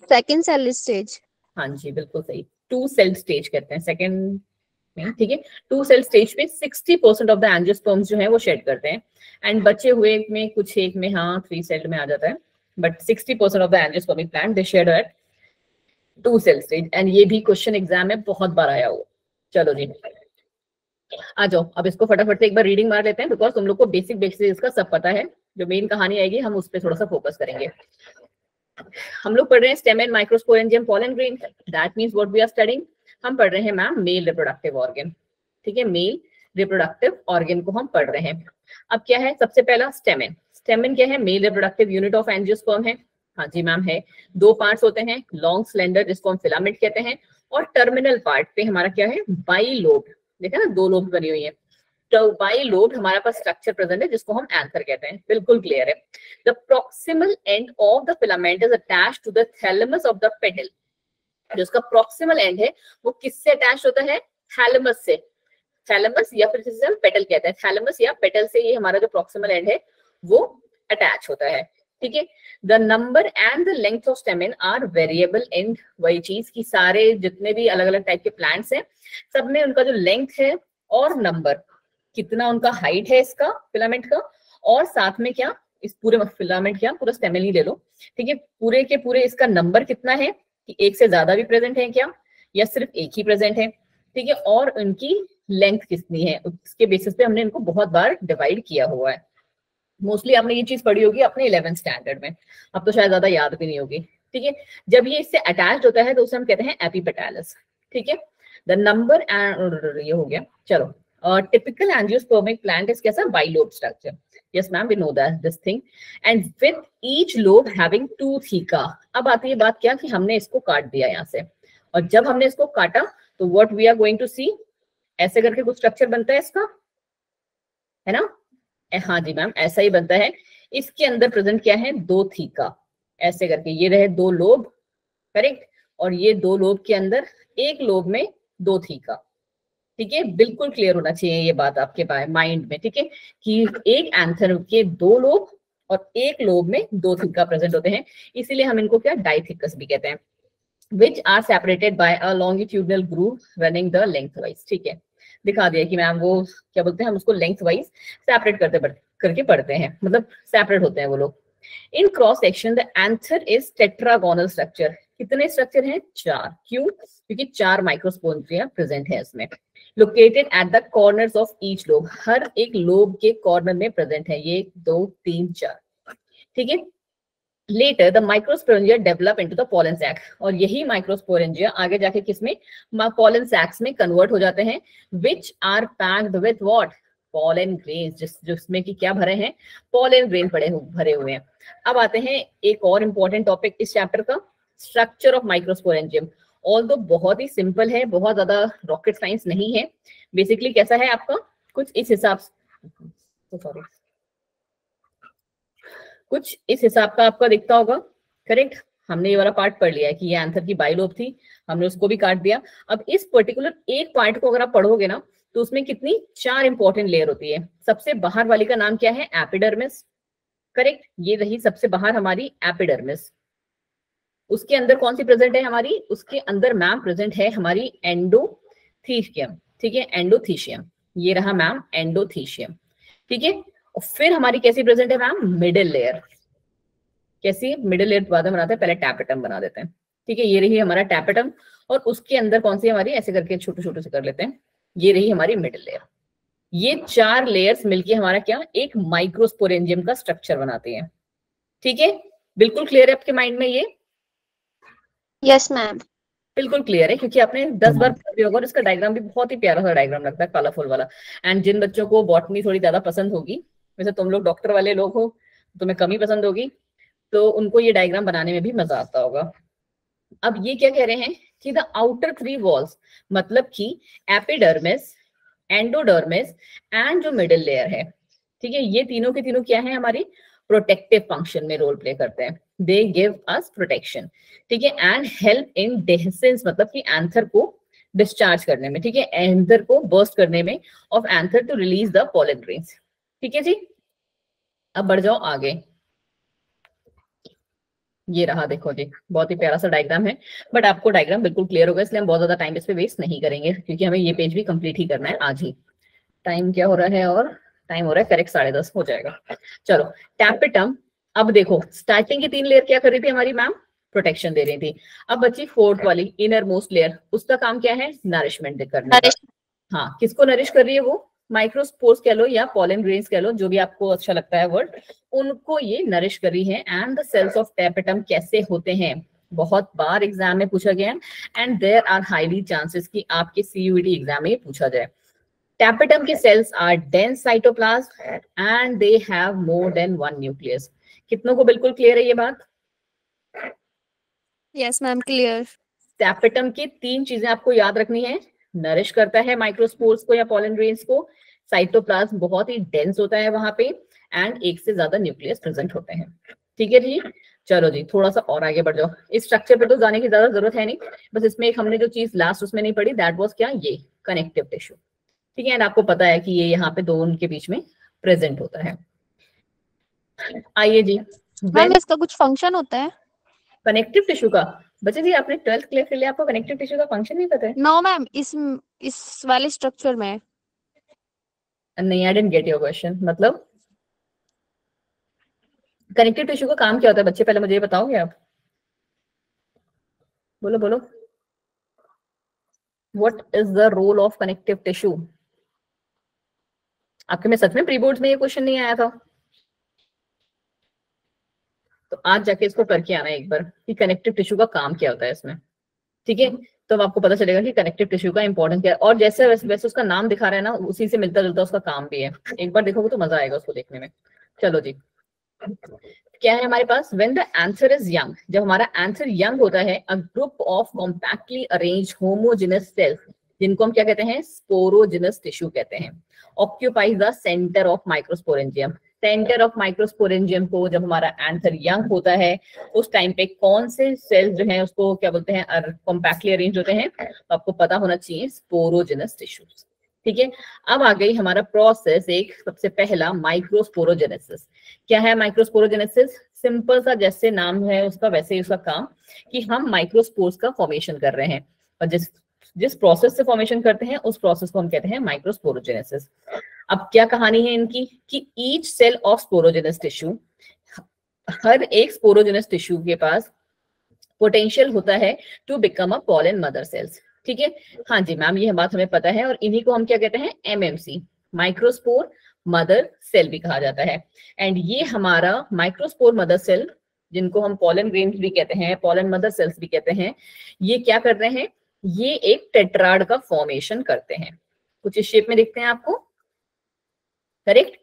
[SPEAKER 5] Second cell stage.
[SPEAKER 1] हाँ जी बिल्कुल सही, 2 सेल स्टेज कहते हैं सेकंड में। ठीक है, 2 सेल स्टेज पे 60% ऑफ द एंजियोस्पर्म्स जो है वो शेड करते हैं, एंड बचे हुए में कुछ एक में हाँ 3 सेल में आ जाता है, but 60% of the angiospermic plant they shed at 2 cell stage. And ये भी क्वेश्चन एग्जाम में बहुत बार आया हुआ। चलो जी आ जाओ, अब इसको फटाफट से एक बार रीडिंग मार लेते हैं, बिकॉज तुम लोग को बेसिक बेसिक इसका सब पता है। जो मेन कहानी आएगी हम उस पर थोड़ा सा फोकस करेंगे। हम लोग पढ़ रहे हैं stamen and microsporangium pollen grain, that means what we are studying. हम पढ़ रहे हैं मैम मेल रिप्रोडक्टिव ऑर्गन। ठीक है, मेल रिप्रोडक्टिव ऑर्गन को हम पढ़ रहे हैं। अब क्या है, सबसे पहला स्टेमेन। स्टेमेन क्या है? Male reproductive unit of angiosperm है। हाँ जी मैम है। 2 पार्ट्स होते हैं, लॉन्ग स्लेंडर जिसको हम फिलामेंट कहते हैं, और टर्मिनल पार्ट पे हमारा क्या है? बाइलोब। देखा ना, 2 लोब बनी हुई है। तो बाइलोब हमारे पास स्ट्रक्चर प्रेजेंट है जिसको हम एंथर कहते हैं। बिल्कुल क्लियर है। The proximal end of the filament is attached to the thalamus of the petal. जो उसका प्रॉक्सिमल एंड है वो किससे अटैच होता है? थैलेमस से। थैलेमस या फिर जिसे हम पेटल कहते हैं, थैलेमस या पेटल से ये हमारा जो प्रॉक्सिमल एंड है वो अटैच होता है। ठीक है, the number and the length of stamen are variable in, वही चीज की सारे जितने भी अलग अलग टाइप के प्लांट्स हैं सब में उनका जो लेंथ है और नंबर, कितना उनका हाइट है इसका फिलामेंट का, और साथ में क्या इस पूरे फिलामेंट, क्या पूरा स्टेमेन ही ले लो, ठीक है, पूरे के पूरे इसका नंबर कितना है, कि एक से ज्यादा भी प्रेजेंट है क्या या सिर्फ एक ही प्रेजेंट है। ठीक है, और उनकी लेंथ कितनी है, उसके बेसिस पे हमने इनको बहुत बार डिवाइड किया हुआ है। मोस्टली आपने ये चीज पढ़ी होगी अपने 11th स्टैंडर्ड में, अब तो शायद ज्यादा याद भी नहीं होगी। ठीक है, जब ये इससे अटैच्ड होता है तो उसे हम कहते हैं एपिपेटालस। ठीक है, द नंबर एंड ये हो गया। चलो, टिपिकल एंजियोस्पर्मिक प्लांट इज कैसा? Bilobe structure. Yes ma'am, we know that this thing, and with each lobe having 2 theca. अब आती है बात क्या कि हमने इसको काट दिया यहाँ से, और जब हमने इसको काटा तो what we are going to see, ऐसे करके कुछ स्ट्रक्चर बनता है इसका, है ना? हाँ जी मैम, ऐसा ही बनता है। इसके अंदर प्रेजेंट क्या है? 2 थीका, ऐसे करके ये रहे 2 लोब, करेक्ट, और ये 2 लोब के अंदर एक लोब में 2 थीका। ठीक है, बिल्कुल क्लियर होना चाहिए ये बात आपके माइंड में। ठीक है, कि एक एंथर के 2 लोब और एक लोब में 2 थीका प्रेजेंट होते हैं, इसीलिए हम इनको क्या डाइथिकस भी कहते हैं, which are separated by a longitudinal groove running the lengthwise। ठीक है, दिखा दिया कि मैम वो क्या बोलते हैं, हम उसको लेंथ वाइज सेपरेट करके पढ़ते हैं, मतलब सेपरेट होते हैं वो लोग। In cross section the anther is tetragonal structure. कितने स्ट्रक्चर हैं? 4। क्यों? क्योंकि 4 माइक्रोस्पोरेंजिया प्रेजेंट है इसमें। Located at the corners of each lobe, हर एक लोब के कॉर्नर में प्रेजेंट है ये 2 3 4। ठीक है, Later the microsporangia develop into the pollen sac, और यही माइक्रोस्पोरेंजिया आगे जाके किसमें? pollen sacs में कन्वर्ट हो जाते हैं, which are packed with what? pollen grains, जिसमें कि क्या भरे हैं? pollen grain भरे हुए हैं। अब आते हैं एक और इम्पोर्टेंट टॉपिक इस चैप्टर का, स्ट्रक्चर ऑफ माइक्रोस्पोरेंजियम। ऑल्दो बहुत ही सिंपल है, बहुत ज्यादा रॉकेट साइंस नहीं है। बेसिकली कैसा है आपका? कुछ इस हिसाब से, सॉरी, कुछ इस हिसाब का आपका दिखता होगा, करेक्ट। हमने ये वाला पार्ट पढ़ लिया है कि ये एंथर की बाइलोब थी, हमने उसको भी काट दिया। अब इस पर्टिकुलर एक पार्ट को अगर आप पढ़ोगे ना तो उसमें कितनी 4 इंपॉर्टेंट लेयर होती है। सबसे बाहर वाली का नाम क्या है? एपिडर्मिस, करेक्ट, ये रही सबसे बाहर हमारी एपिडर्मिस। उसके अंदर कौन सी प्रेजेंट है हमारी? उसके अंदर मैम प्रेजेंट है हमारी एंडोथीशियम। ठीक है, एंडोथीशियम, ये रहा मैम एंडोथीशियम। ठीक है। और फिर हमारी कैसी प्रेजेंट है मैम, मिडिल लेयर। कैसी, मिडिल लेयर बाद में बनाते हैं, पहले टैपेटम बना देते हैं। ठीक है, ये रही हमारा टैपेटम, और उसके अंदर कौन सी हमारी, ऐसे करके छोटे छोटे से कर लेते हैं, ये रही हमारी मिडिल लेयर। ये 4 लेयर्स मिलके हमारा क्या, एक माइक्रोस्पोरेंजियम का स्ट्रक्चर बनाती है। ठीक है, बिल्कुल क्लियर है आपके माइंड में ये?
[SPEAKER 5] Yes, ma'am.
[SPEAKER 1] बिल्कुल क्लियर है, क्योंकि आपने 10 बार पढ़ा भी होगा, और इसका डायग्राम भी बहुत ही प्यारा सा डायग्राम लगता है, कलरफुल वाला। एंड जिन बच्चों को बॉटनी थोड़ी ज्यादा पसंद होगी, वैसे तुम लोग डॉक्टर वाले लोग हो, तुम्हें कम ही पसंद होगी, तो उनको ये डायग्राम बनाने में भी मजा आता होगा। अब ये क्या कह रहे हैं कि द आउटर 3 वॉल्स, मतलब कि एपिडर्मिस, एंडोडर्मिस एंड जो मिडिल लेयर है, ठीक है, ये तीनों के तीनों क्या है, हमारी प्रोटेक्टिव फंक्शन में रोल प्ले करते हैं। दे गिव अस प्रोटेक्शन, ठीक है, एंड हेल्प इन डेhiscence, मतलब कि एंथर को डिस्चार्ज करने में, ठीक है, एंथर को बर्स्ट करने में, of anther to release the pollen grains. ठीक है जी, अब बढ़ जाओ आगे। ये रहा, देखो जी, बहुत ही प्यारा सा डायग्राम है, बट आपको डायग्राम बिल्कुल क्लियर होगा, इसलिए हम बहुत ज्यादा टाइम इस पे वेस्ट नहीं करेंगे, क्योंकि हमें ये पेज भी कंप्लीट ही करना है आज ही। टाइम क्या हो रहा है, और टाइम हो रहा है करेक्ट 10:30 हो जाएगा। चलो, टैपेटम। अब देखो, स्टार्टिंग की 3 लेयर क्या कर रही थी हमारी मैम, प्रोटेक्शन दे रही थी। अब बची 4th वाली इनर मोस्ट लेयर, उसका काम क्या है, नरिशमेंट करने का। हाँ, किसको नरिश कर रही है वो, माइक्रोस्पोर्स कह लो या पॉलन ग्रेन्स कह लो, जो भी आपको अच्छा लगता है वर्ड, उनको ये नरिश कर रही है। And the cells of tapetum कैसे होते हैं, बहुत बार एग्जाम में पूछा गया है, and there are highly chances कि आपके CUET एग्जाम में पूछा जाए। टैपेटम के cells are dense cytoplasm and they have more than 1 nucleus. कितनों को बिल्कुल क्लियर है ये बात?
[SPEAKER 5] Yes, ma'am. Clear.
[SPEAKER 1] टैपेटम की 3 चीजें आपको याद रखनी है, नरिश करता है माइक्रोस्पोर्स को या पॉलन ग्रेन्स को, साइटोप्लाज्म बहुत ही डेंस होता है वहां पे, एंड एक से ज्यादा न्यूक्लियस प्रेजेंट होते हैं। ठीक है जी, चलो जी, थोड़ा सा और आगे बढ़ जाओ। इस स्ट्रक्चर पे तो जाने की ज्यादा जरूरत है नहीं, बस इसमें एक हमने जो चीज लास्ट उसमें नहीं पढ़ी, दैट वाज क्या, ये कनेक्टिव टिश्यू। ठीक है, एंड आपको पता है कि ये यहाँ पे 2 उनके बीच में प्रेजेंट होता है। आइए जी,
[SPEAKER 5] मैम इसका कुछ फंक्शन होता है?
[SPEAKER 1] कनेक्टिव टिश्यू का, बच्चे जी आपने 12th क्लियर कर लिया, आपको कनेक्टिव टिश्यू का फंक्शन नहीं पता है?
[SPEAKER 5] नो मैम, इस वाले स्ट्रक्चर में।
[SPEAKER 1] नहीं, I didn't get your question. मतलब कनेक्टिव टिश्यू का काम क्या होता है बच्चे, पहले मुझे ये बताओगे आप? बोलो बोलो, what is the role of connective tissue? आपके में सच में प्री बोर्ड्स में ये क्वेश्चन नहीं आया था? तो आज जाके इसको करके आना एक बार कि कनेक्टिव टिश्यू का काम क्या होता है इसमें। ठीक है, तो अब आपको पता चलेगा कि कनेक्टिव टिश्यू का इंपॉर्टेंस क्या है, और जैसे वैसे उसका नाम दिखा रहा है ना, उसी से मिलता जुलता उसका काम भी है। एक बार देखोगे तो मजा आएगा उसको देखने में। चलो जी, क्या है हमारे पास, when the anther is young, जब हमारा एंथर यंग होता है, a group of compactly arranged homogenous cells, जिनको हम क्या कहते हैं, स्पोरोजेनस टिश्यू कहते हैं, occupies the centre of microsporangium. Centre of microsporangium को जब हमारा एंथर यंग होता है, उस टाइम पे कौन से सेल्स जो हैं उसको क्या बोलते हैं, कॉम्पैक्टली अरेंज होते हैं, तो आपको पता होना चाहिए, स्पोरोजेनस टिश्यूज। ठीक है, अब आ गई हमारा प्रोसेस, एक सबसे पहला माइक्रोस्पोरोजेनेसिस। क्या है माइक्रोस्पोरोजेनेसिस? सिंपल सा जैसे नाम है उसका वैसे ही उसका काम, कि हम माइक्रोस्पोर्स का फॉर्मेशन कर रहे हैं, और जिस जिस प्रोसेस से फॉर्मेशन करते हैं उस प्रोसेस को हम कहते हैं माइक्रोस्पोरोजेनेसिस। अब क्या कहानी है इनकी, कि each cell of sporogenous tissue, हर एक स्पोरोजेनस टिश्यू के पास पोटेंशियल होता है to become a pollen mother cells. ठीक है, हाँ जी मैम, ये बात हमें पता है, और इन्हीं को हम क्या कहते हैं, MMC, माइक्रोस्पोर मदर सेल भी कहा जाता है। एंड ये हमारा माइक्रोस्पोर मदर सेल, जिनको हम पॉलन ग्रेन्स भी कहते हैं, पॉलन मदर सेल्स भी कहते हैं, ये क्या कर रहे हैं, ये एक टेट्राड का फॉर्मेशन करते हैं। कुछ इस शेप में दिखते हैं आपको, करेक्ट?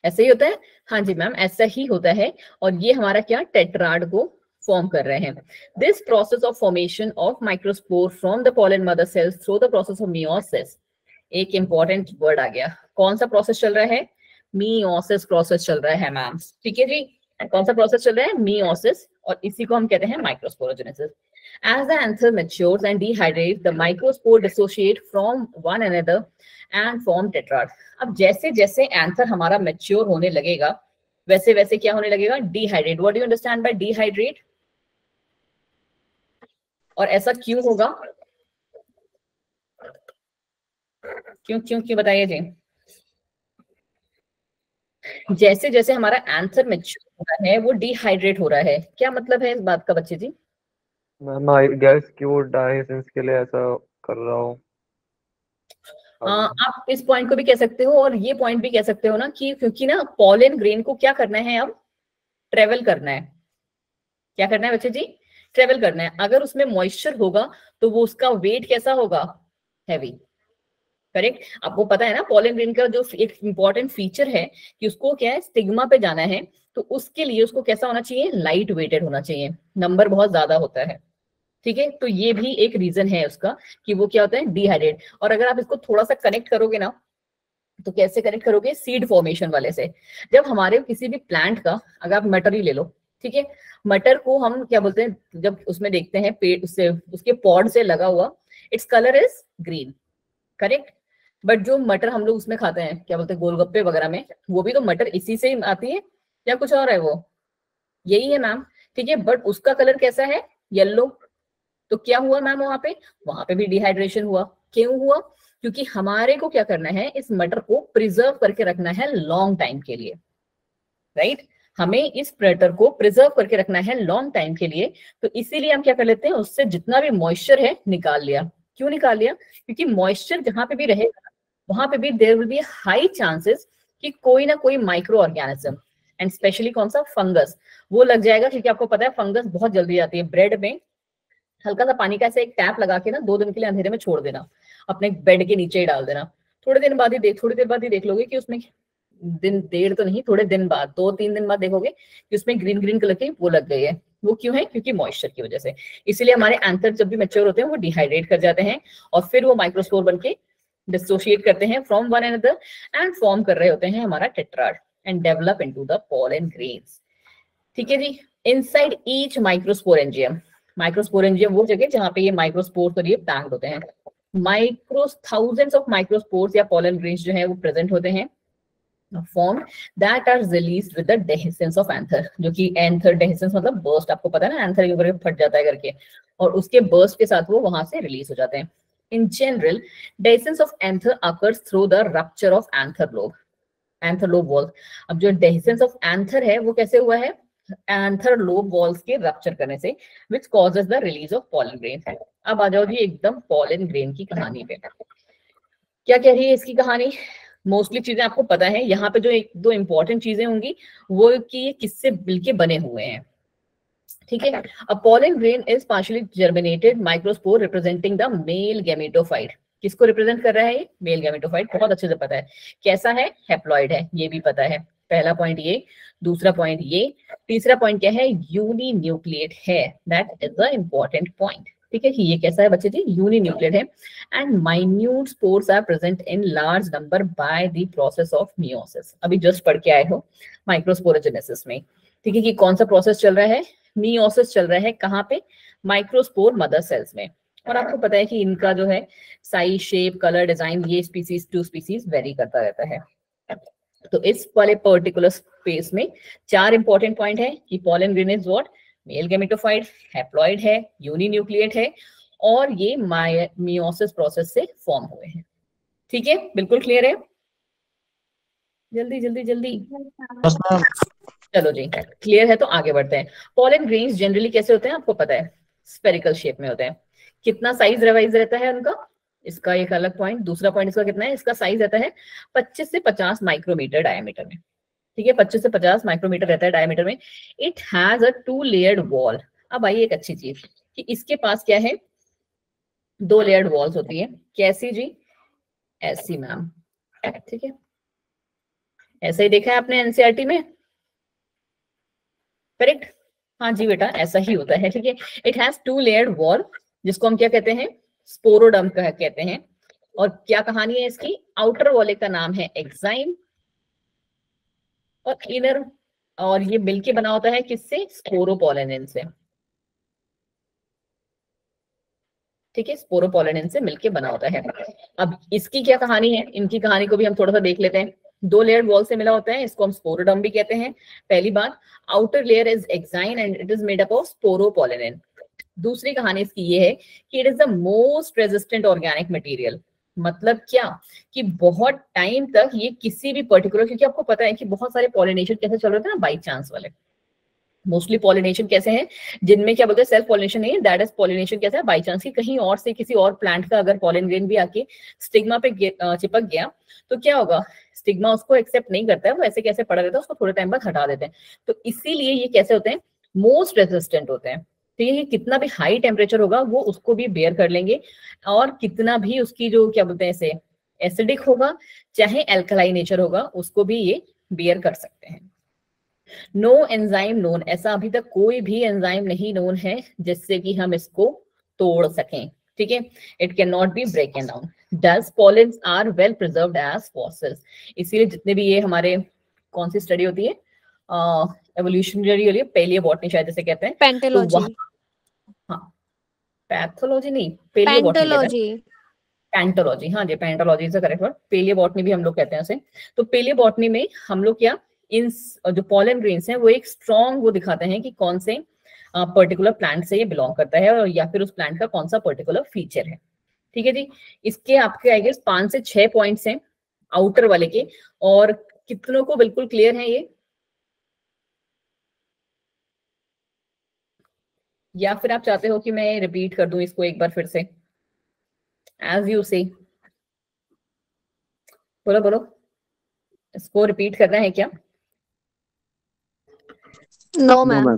[SPEAKER 1] ऐसे ही होता है, हाँ जी मैम, ऐसा ही होता है, और ये हमारा क्या, टेट्राड को फॉर्म कर रहे हैं। This process of formation of microspore from the pollen mother sales through the process of meiosis. एक इंपॉर्टेंट वर्ड आ गया, कौन सा प्रोसेस चल रहा है, मियोसिस प्रोसेस चल रहा है मैम। ठीक है जी, कौन सा प्रोसेस चल रहा है, मियोसिस, और इसी को हम कहते हैं microsporogenesis. As the anther matures and dehydrates, the microspore dissociate from one another and form tetrad. अब जैसे जैसे एंथर हमारा मैच्योर होने लगेगा, वैसे वैसे क्या होने लगेगा, dehydrate. What do you understand by dehydrate? और ऐसा क्यों होगा, क्यों क्यों क्यों बताइए जी। जैसे जैसे हमारा आंसर मैच्योर हो रहा है वो डिहाइड्रेट हो रहा है। क्या मतलब है इस बात का बच्चे जी?
[SPEAKER 4] मैम आई गेस कि वो डायसेंस के लिए ऐसा कर रहा हो।
[SPEAKER 1] आप इस पॉइंट को भी कह सकते हो और ये पॉइंट भी कह सकते हो ना कि क्योंकि ना पॉलन ग्रेन को क्या करना है, अब ट्रेवल करना है। क्या करना है बच्चे जी? ट्रेवल करना है। अगर उसमें मॉइस्चर होगा तो वो उसका वेट कैसा होगा? हैवी। करेक्ट। आपको पता है ना पॉलन ग्रेन का जो एक इंपॉर्टेंट फीचर है कि उसको क्या है, स्टिग्मा पे जाना है, तो उसके लिए उसको कैसा होना चाहिए? लाइट वेटेड होना चाहिए, नंबर बहुत ज्यादा होता है। ठीक है, तो ये भी एक रीजन है उसका कि वो क्या होता है, डिहाइड्रेट। और अगर आप इसको थोड़ा सा कनेक्ट करोगे ना, तो कैसे कनेक्ट करोगे? सीड फॉर्मेशन वाले से। जब हमारे किसी भी प्लांट का, अगर आप मटर ही ले लो, ठीक है, मटर को हम क्या बोलते हैं, जब उसमें देखते हैं पेड़ उससे उसके पॉड से लगा हुआ, its colour is green. Correct. But जो मटर हम लोग उसमें खाते हैं, क्या बोलते हैं, गोलगप्पे वगैरह में, वो भी तो मटर इसी से ही आती है या कुछ और है? वो यही है मैम। ठीक है, बट उसका कलर कैसा है? येलो। तो क्या हुआ मैम वहां पे भी डिहाइड्रेशन हुआ। क्यों हुआ? क्योंकि हमारे को क्या करना है, इस मटर को प्रिजर्व करके रखना है लॉन्ग टाइम के लिए। राइट, हमें इस मटर को प्रिजर्व करके रखना है लॉन्ग टाइम के लिए। तो इसीलिए हम क्या कर लेते हैं, उससे जितना भी मॉइस्चर है निकाल लिया। क्यों निकाल लिया? क्योंकि मॉइस्चर जहां पे भी रहेगा वहां पे भी there will be high chances कि कोई ना कोई माइक्रो ऑर्गेनिज्म, एंड स्पेशली कौन सा, फंगस, वो लग जाएगा। क्योंकि आपको पता है फंगस बहुत जल्दी आती है। ब्रेड में हल्का सा पानी का ऐसे एक टैप लगा के ना 2 दिन के लिए अंधेरे में छोड़ देना, अपने बेड के नीचे ही डाल देना। थोड़ी देर बाद ही देख लोगे कि उसमें, देर तो नहीं, थोड़े दिन बाद, 2-3 दिन बाद देखोगे कि उसमें ग्रीन ग्रीन कलर की वो लग गई है। वो क्यों है? क्योंकि मॉइस्चर की वजह से। इसीलिए हमारे एंथर जब भी मैच्योर होते हैं वो डिहाइड्रेट कर जाते हैं और फिर वो माइक्रोस्पोर बन के डिसोशिएट करते हैं from one another and form कर रहे होते हैं हमारा tetrad and develop into the pollen grains. ठीक है जी। इनसाइड ईच माइक्रोस्पोरेंजियम, माइक्रोस्पोरेंजियम वो जगह जहां पे ये माइक्रोस्पोर्स और ये पैक्ड होते हैं। थाउजेंड्स ऑफ माइक्रोस्पोर्स या पॉलन ग्रेन्स जो है वो प्रेजेंट होते हैं, form that are released with the dehiscence of anther. जो कि एंथर डेहिसेंस मतलब बर्स्ट, आपको पता है ना, एंथर यूं करके फट जाता है करके, और उसके बर्स्ट के साथ वो वहां से रिलीज हो जाते हैं। In general dehiscence of anther occurs through the rupture of anther lobe, anther lobe wall. अब जो डेहिसेंस ऑफ एंथर है वो कैसे हुआ है? एंथर लोब वॉल्स के रप्चर करने से, which causes the release of pollen grain. अब आ जाओ जी एकदम पॉलन ग्रेन की कहानी पे। क्या कह रही है इसकी कहानी? मोस्टली चीजें आपको पता है। यहाँ पे जो एक दो इंपॉर्टेंट चीजें होंगी वो कि ये किससे मिलके बने हुए हैं। ठीक है, a pollen grain is partially germinated microspore representing the male gametophyte. किसको रिप्रेजेंट कर रहा है ये? Male gametophyte. बहुत अच्छे से पता है। कैसा है? हैप्लॉइड है, ये भी पता है। पहला पॉइंट ये, दूसरा पॉइंट ये, तीसरा पॉइंट क्या है? यूनिन्यूक्लिएट है। That is the important point. ठीक है कि ये कैसा है बच्चे जी? यूनिन्यूक्लिएट है and minute spores are present in large number by the process of meiosis. अभी जस्ट पढ़ के आए हो माइक्रोस्पोरोजेनेसिस में। ठीक है कि कौन सा प्रोसेस चल रहा है? मियोसिस चल रहा है। कहाँ पे? माइक्रोस्पोर मदर सेल्स में। और आपको पता है कि इनका जो है साइज, शेप, कलर, डिजाइन, ये स्पीसीज टू स्पीसीज वेरी करता रहता है। तो इस वाले पर्टिकुलर स्पेस में 4 इंपॉर्टेंट पॉइंट है कि pollen grain is what? Male gametophyte, haploid है, यूनिन्यूक्लिएट है और ये मियोसिस प्रोसेस से फॉर्म हुए हैं। ठीक है, बिल्कुल क्लियर है? जल्दी जल्दी जल्दी। चलो जी, क्लियर है तो आगे बढ़ते हैं। पॉलन ग्रेन्स जनरली कैसे होते हैं आपको पता है? स्फेरिकल शेप में होते हैं। कितना साइज रिवाइज रहता है उनका? इसका एक अलग पॉइंट। दूसरा पॉइंट इसका कितना है? इसका साइज रहता है 25 से 50 माइक्रोमीटर डायमीटर में। ठीक है, 25 से 50 माइक्रोमीटर रहता है डायमीटर में। It has a 2 layered wall. अब आइए एक अच्छी चीज कि इसके पास क्या है? 2 लेयर्ड वॉल्स होती है। कैसी जी? ऐसी मैम। ठीक है, ऐसा ही देखा है आपने एनसीईआरटी में? करेक्ट। हाँ जी बेटा, ऐसा ही होता है। ठीक है, इट हैज 2 लेयर्ड वॉल, जिसको हम क्या कहते हैं? स्पोरोडर्म कहते हैं। और क्या कहानी है इसकी? आउटर वॉल का नाम है एक्साइन और इनर, और ये मिलके बना होता है किससे? स्पोरोपोलेनिन से। ठीक है, स्पोरोपोलेनिन से मिलके बना होता है। अब इसकी क्या कहानी है? इनकी कहानी को भी हम थोड़ा सा देख लेते हैं। 2 लेयर वॉल से मिला होता है, इसको हम स्पोरोडर्म भी कहते हैं। पहली बात, outer layer is exine and it is made up of sporopollenin. दूसरी कहानी इसकी ये है कि it is the most resistant organic material. मतलब क्या कि बहुत टाइम तक ये किसी भी पर्टिकुलर, क्योंकि आपको पता है कि बहुत सारे पॉलिनेशन कैसे चल रहे थे ना, बाई चांस वाले। मोस्टली पॉलिनेशन कैसे हैं, जिनमें क्या बोलते हैं सेल्फ पॉलिनेशन नहीं है, दैट इज पॉलिनेशन कैसा है, बाई चांस की कहीं और से किसी और प्लांट का अगर पॉलन ग्रेन भी आके स्टिग्मा पे चिपक गया तो क्या होगा, स्टिग्मा उसको एक्सेप्ट नहीं करता है, वो ऐसे कैसे पड़ा रहता है, उसको थोड़े टाइम बाद हटा देते हैं। तो इसीलिए ये कैसे होते हैं, मोस्ट रेजिस्टेंट होते हैं। तो ये कितना भी हाई टेम्परेचर होगा वो उसको भी बेयर कर लेंगे, और कितना भी उसकी जो क्या बोलते हैं इसे एसिडिक होगा चाहे एल्कलाइन नेचर होगा उसको भी ये बेयर कर सकते हैं। नो एंजाइम नोन, ऐसा अभी तक कोई भी एंजाइम नहीं नोन है जिससे कि हम इसको तोड़ सकें, ठीक है। It can not be broken down. Thus pollens are well preserved as fossils, इसीलिए जितने भी ये हमारे कौन सी स्टडी होती है, एवोल्यूशनरी होती है, पेलियोबॉटनी शायद जैसे कहते हैं,
[SPEAKER 5] पेंटोलॉजी,
[SPEAKER 1] हाँ पैथोलॉजी नहीं, पेलियोबॉटनी, पैंटोलॉजी, हाँ जी पैंटोलॉजी से करेक्ट वर्ड, पेलियोबॉटनी भी हम लोग कहते हैं उसे। तो पेलियोबॉटनी में हम लोग क्या इन जो पॉलन ग्रेन्स हैं वो एक स्ट्रॉन्ग वो दिखाते हैं कि कौन से पर्टिकुलर प्लांट से ये बिलोंग करता है, और या फिर उस प्लांट का कौन सा पर्टिकुलर फीचर है, ठीक है जी। इसके आपके आई गेस 5 से 6 पॉइंट्स हैं आउटर वाले के, और कितनों को बिल्कुल क्लियर है ये, या फिर आप चाहते हो कि मैं रिपीट कर दूं इसको एक बार फिर से, एज यू से, बोलो बोलो, इसको रिपीट करना है क्या?
[SPEAKER 5] नो मैम,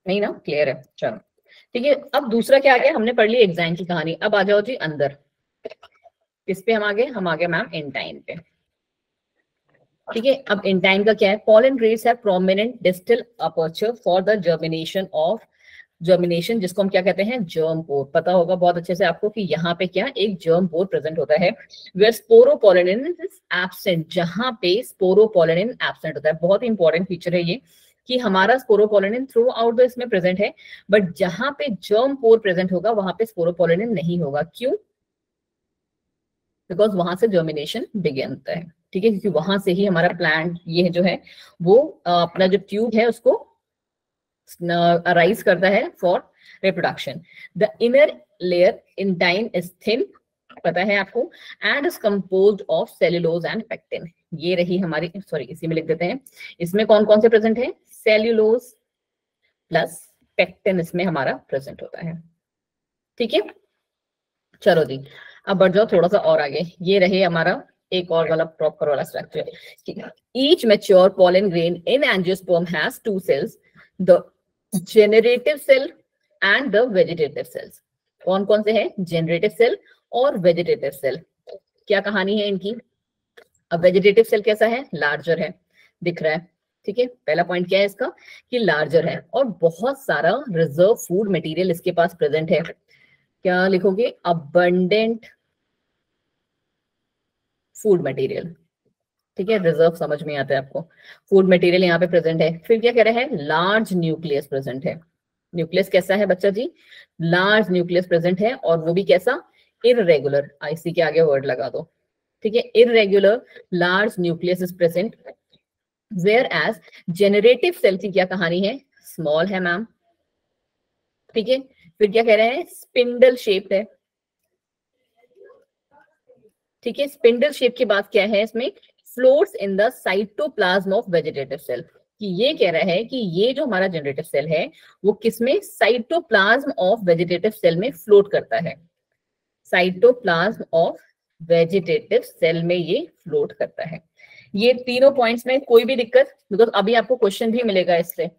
[SPEAKER 1] नहीं ना, क्लियर है, चलो ठीक है। अब दूसरा क्या आ गया, हमने पढ़ ली एग्जाम की कहानी, अब आ जाओ जी अंदर, किस पे हम आ गए मैम इंटाइन पे, ठीक है। अब इंटाइन का क्या है, pollen grains have prominent distal aperture for the germination, जिसको हम क्या कहते हैं, जर्म पोर। पता होगा बहुत अच्छे से आपको कि यहाँ पे क्या एक जर्म पोर प्रेजेंट होता है, वेयर स्पोरोपोलिन इज एब्सेंट, जहां पे स्पोरोपोलिन एब्सेंट होता है। बहुत इंपॉर्टेंट फीचर है ये कि हमारा स्पोरोपोलिन थ्रू आउट द इसमें प्रेजेंट है, बट जहां पे जर्म पोर प्रेजेंट होगा वहां पे स्पोरोपोलिन नहीं होगा। क्यों? बिकॉज वहां से जर्मिनेशन बिगिन होता है, ठीक है, क्योंकि वहां से ही हमारा प्लांट ये जो है वो अपना जो ट्यूब है उसको अराइज करता है for reproduction. The inner layer intine is thin, पता है आपको, and is composed of cellulose and pectin. ये रही हमारी, सॉरी इसी में लिख देते हैं, इसमें कौन कौन से प्रेजेंट है, सेल्यूलोज प्लस पेक्टिन इसमें हमारा प्रेजेंट होता है, ठीक है। चलो जी अब बढ़ जाओ थोड़ा सा और आगे, ये रहे हमारा एक और वाला प्रॉपर वाला structure. Each mature pollen grain in angiosperm has 2 cells, the generative cell and the vegetative cells. कौन कौन से हैं, जेनरेटिव सेल और वेजिटेटिव सेल। क्या कहानी है इनकी? अब वेजिटेटिव सेल कैसा है, लार्जर है, दिख रहा है, ठीक है। पहला पॉइंट क्या है इसका कि लार्जर है और बहुत सारा रिजर्व फूड मटेरियल इसके पास प्रेजेंट है। क्या लिखोगे, अबंडेंट फूड मटेरियल, ठीक है, रिजर्व समझ में आता है आपको, फूड मटेरियल यहाँ पे प्रेजेंट है। फिर क्या कह रहा है, लार्ज न्यूक्लियस प्रेजेंट है। न्यूक्लियस कैसा है बच्चा जी, लार्ज न्यूक्लियस प्रेजेंट है, और वो भी कैसा, इररेगुलर, आईसी के आगे वर्ड लगा दो, ठीक है, irregular large nucleus is present. Whereas generative cell की क्या कहानी है, स्मॉल है मैम, ठीक है। फिर क्या कह रहे हैं, स्पिंडल शेप्ड है, ठीक है। स्पिंडल शेप के बाद क्या है इसमें, floats in the cytoplasm of vegetative cell, कि ये कह रहा है कि ये जो हमारा जनरेटिव सेल है वो किसमें, साइटोप्लाज्म ऑफ वेजिटेटिव सेल में फ्लोट करता है। साइटोप्लाज्म ऑफ वेजिटेटिव सेल में ये फ्लोट करता है। ये तीनों पॉइंट्स में कोई भी दिक्कत, बिकॉज अभी आपको क्वेश्चन भी मिलेगा इससे।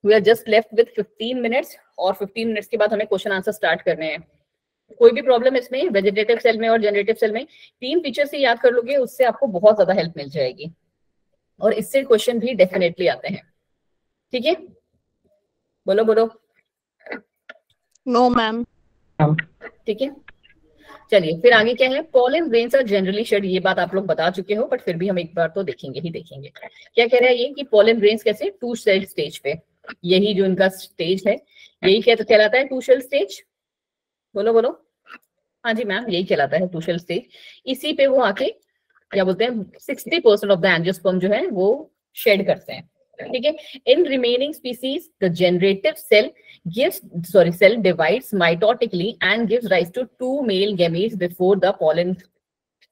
[SPEAKER 1] We are just left with 15 minutes, और 15 मिनट्स के बाद हमें क्वेश्चन आंसर स्टार्ट करने हैं। कोई भी प्रॉब्लम इसमें, वेजिटेटिव सेल में और जनरेटिव सेल में 3 फीचर से याद कर लोगे, उससे आपको बहुत ज्यादा हेल्प मिल जाएगी, और इससे क्वेश्चन भी डेफिनेटली आते हैं, ठीक है। बोलो बोलो,
[SPEAKER 5] नो मैम,
[SPEAKER 1] ठीक है। चलिए फिर आगे क्या है, pollen grains are generally shed, ये बात आप लोग बता चुके हो, बट फिर भी हम एक बार तो देखेंगे ही देखेंगे। क्या कह रहा है ये कि पॉलन ग्रेन्स कैसे, 2 सेल स्टेज पे, यही जो इनका स्टेज है यही क्या तो कहलाता है 2 सेल स्टेज। बोलो बोलो, हाँ जी मैम यही कहलाता है 2 सेल स्टेज। इसी पे वो आके क्या बोलते हैं 60% ऑफ द एंजियोस्पर्म जो है वो शेड करते हैं, ठीक है। In remaining species the generative cell cell divides mitotically and gives rise to 2 male gametes before the pollen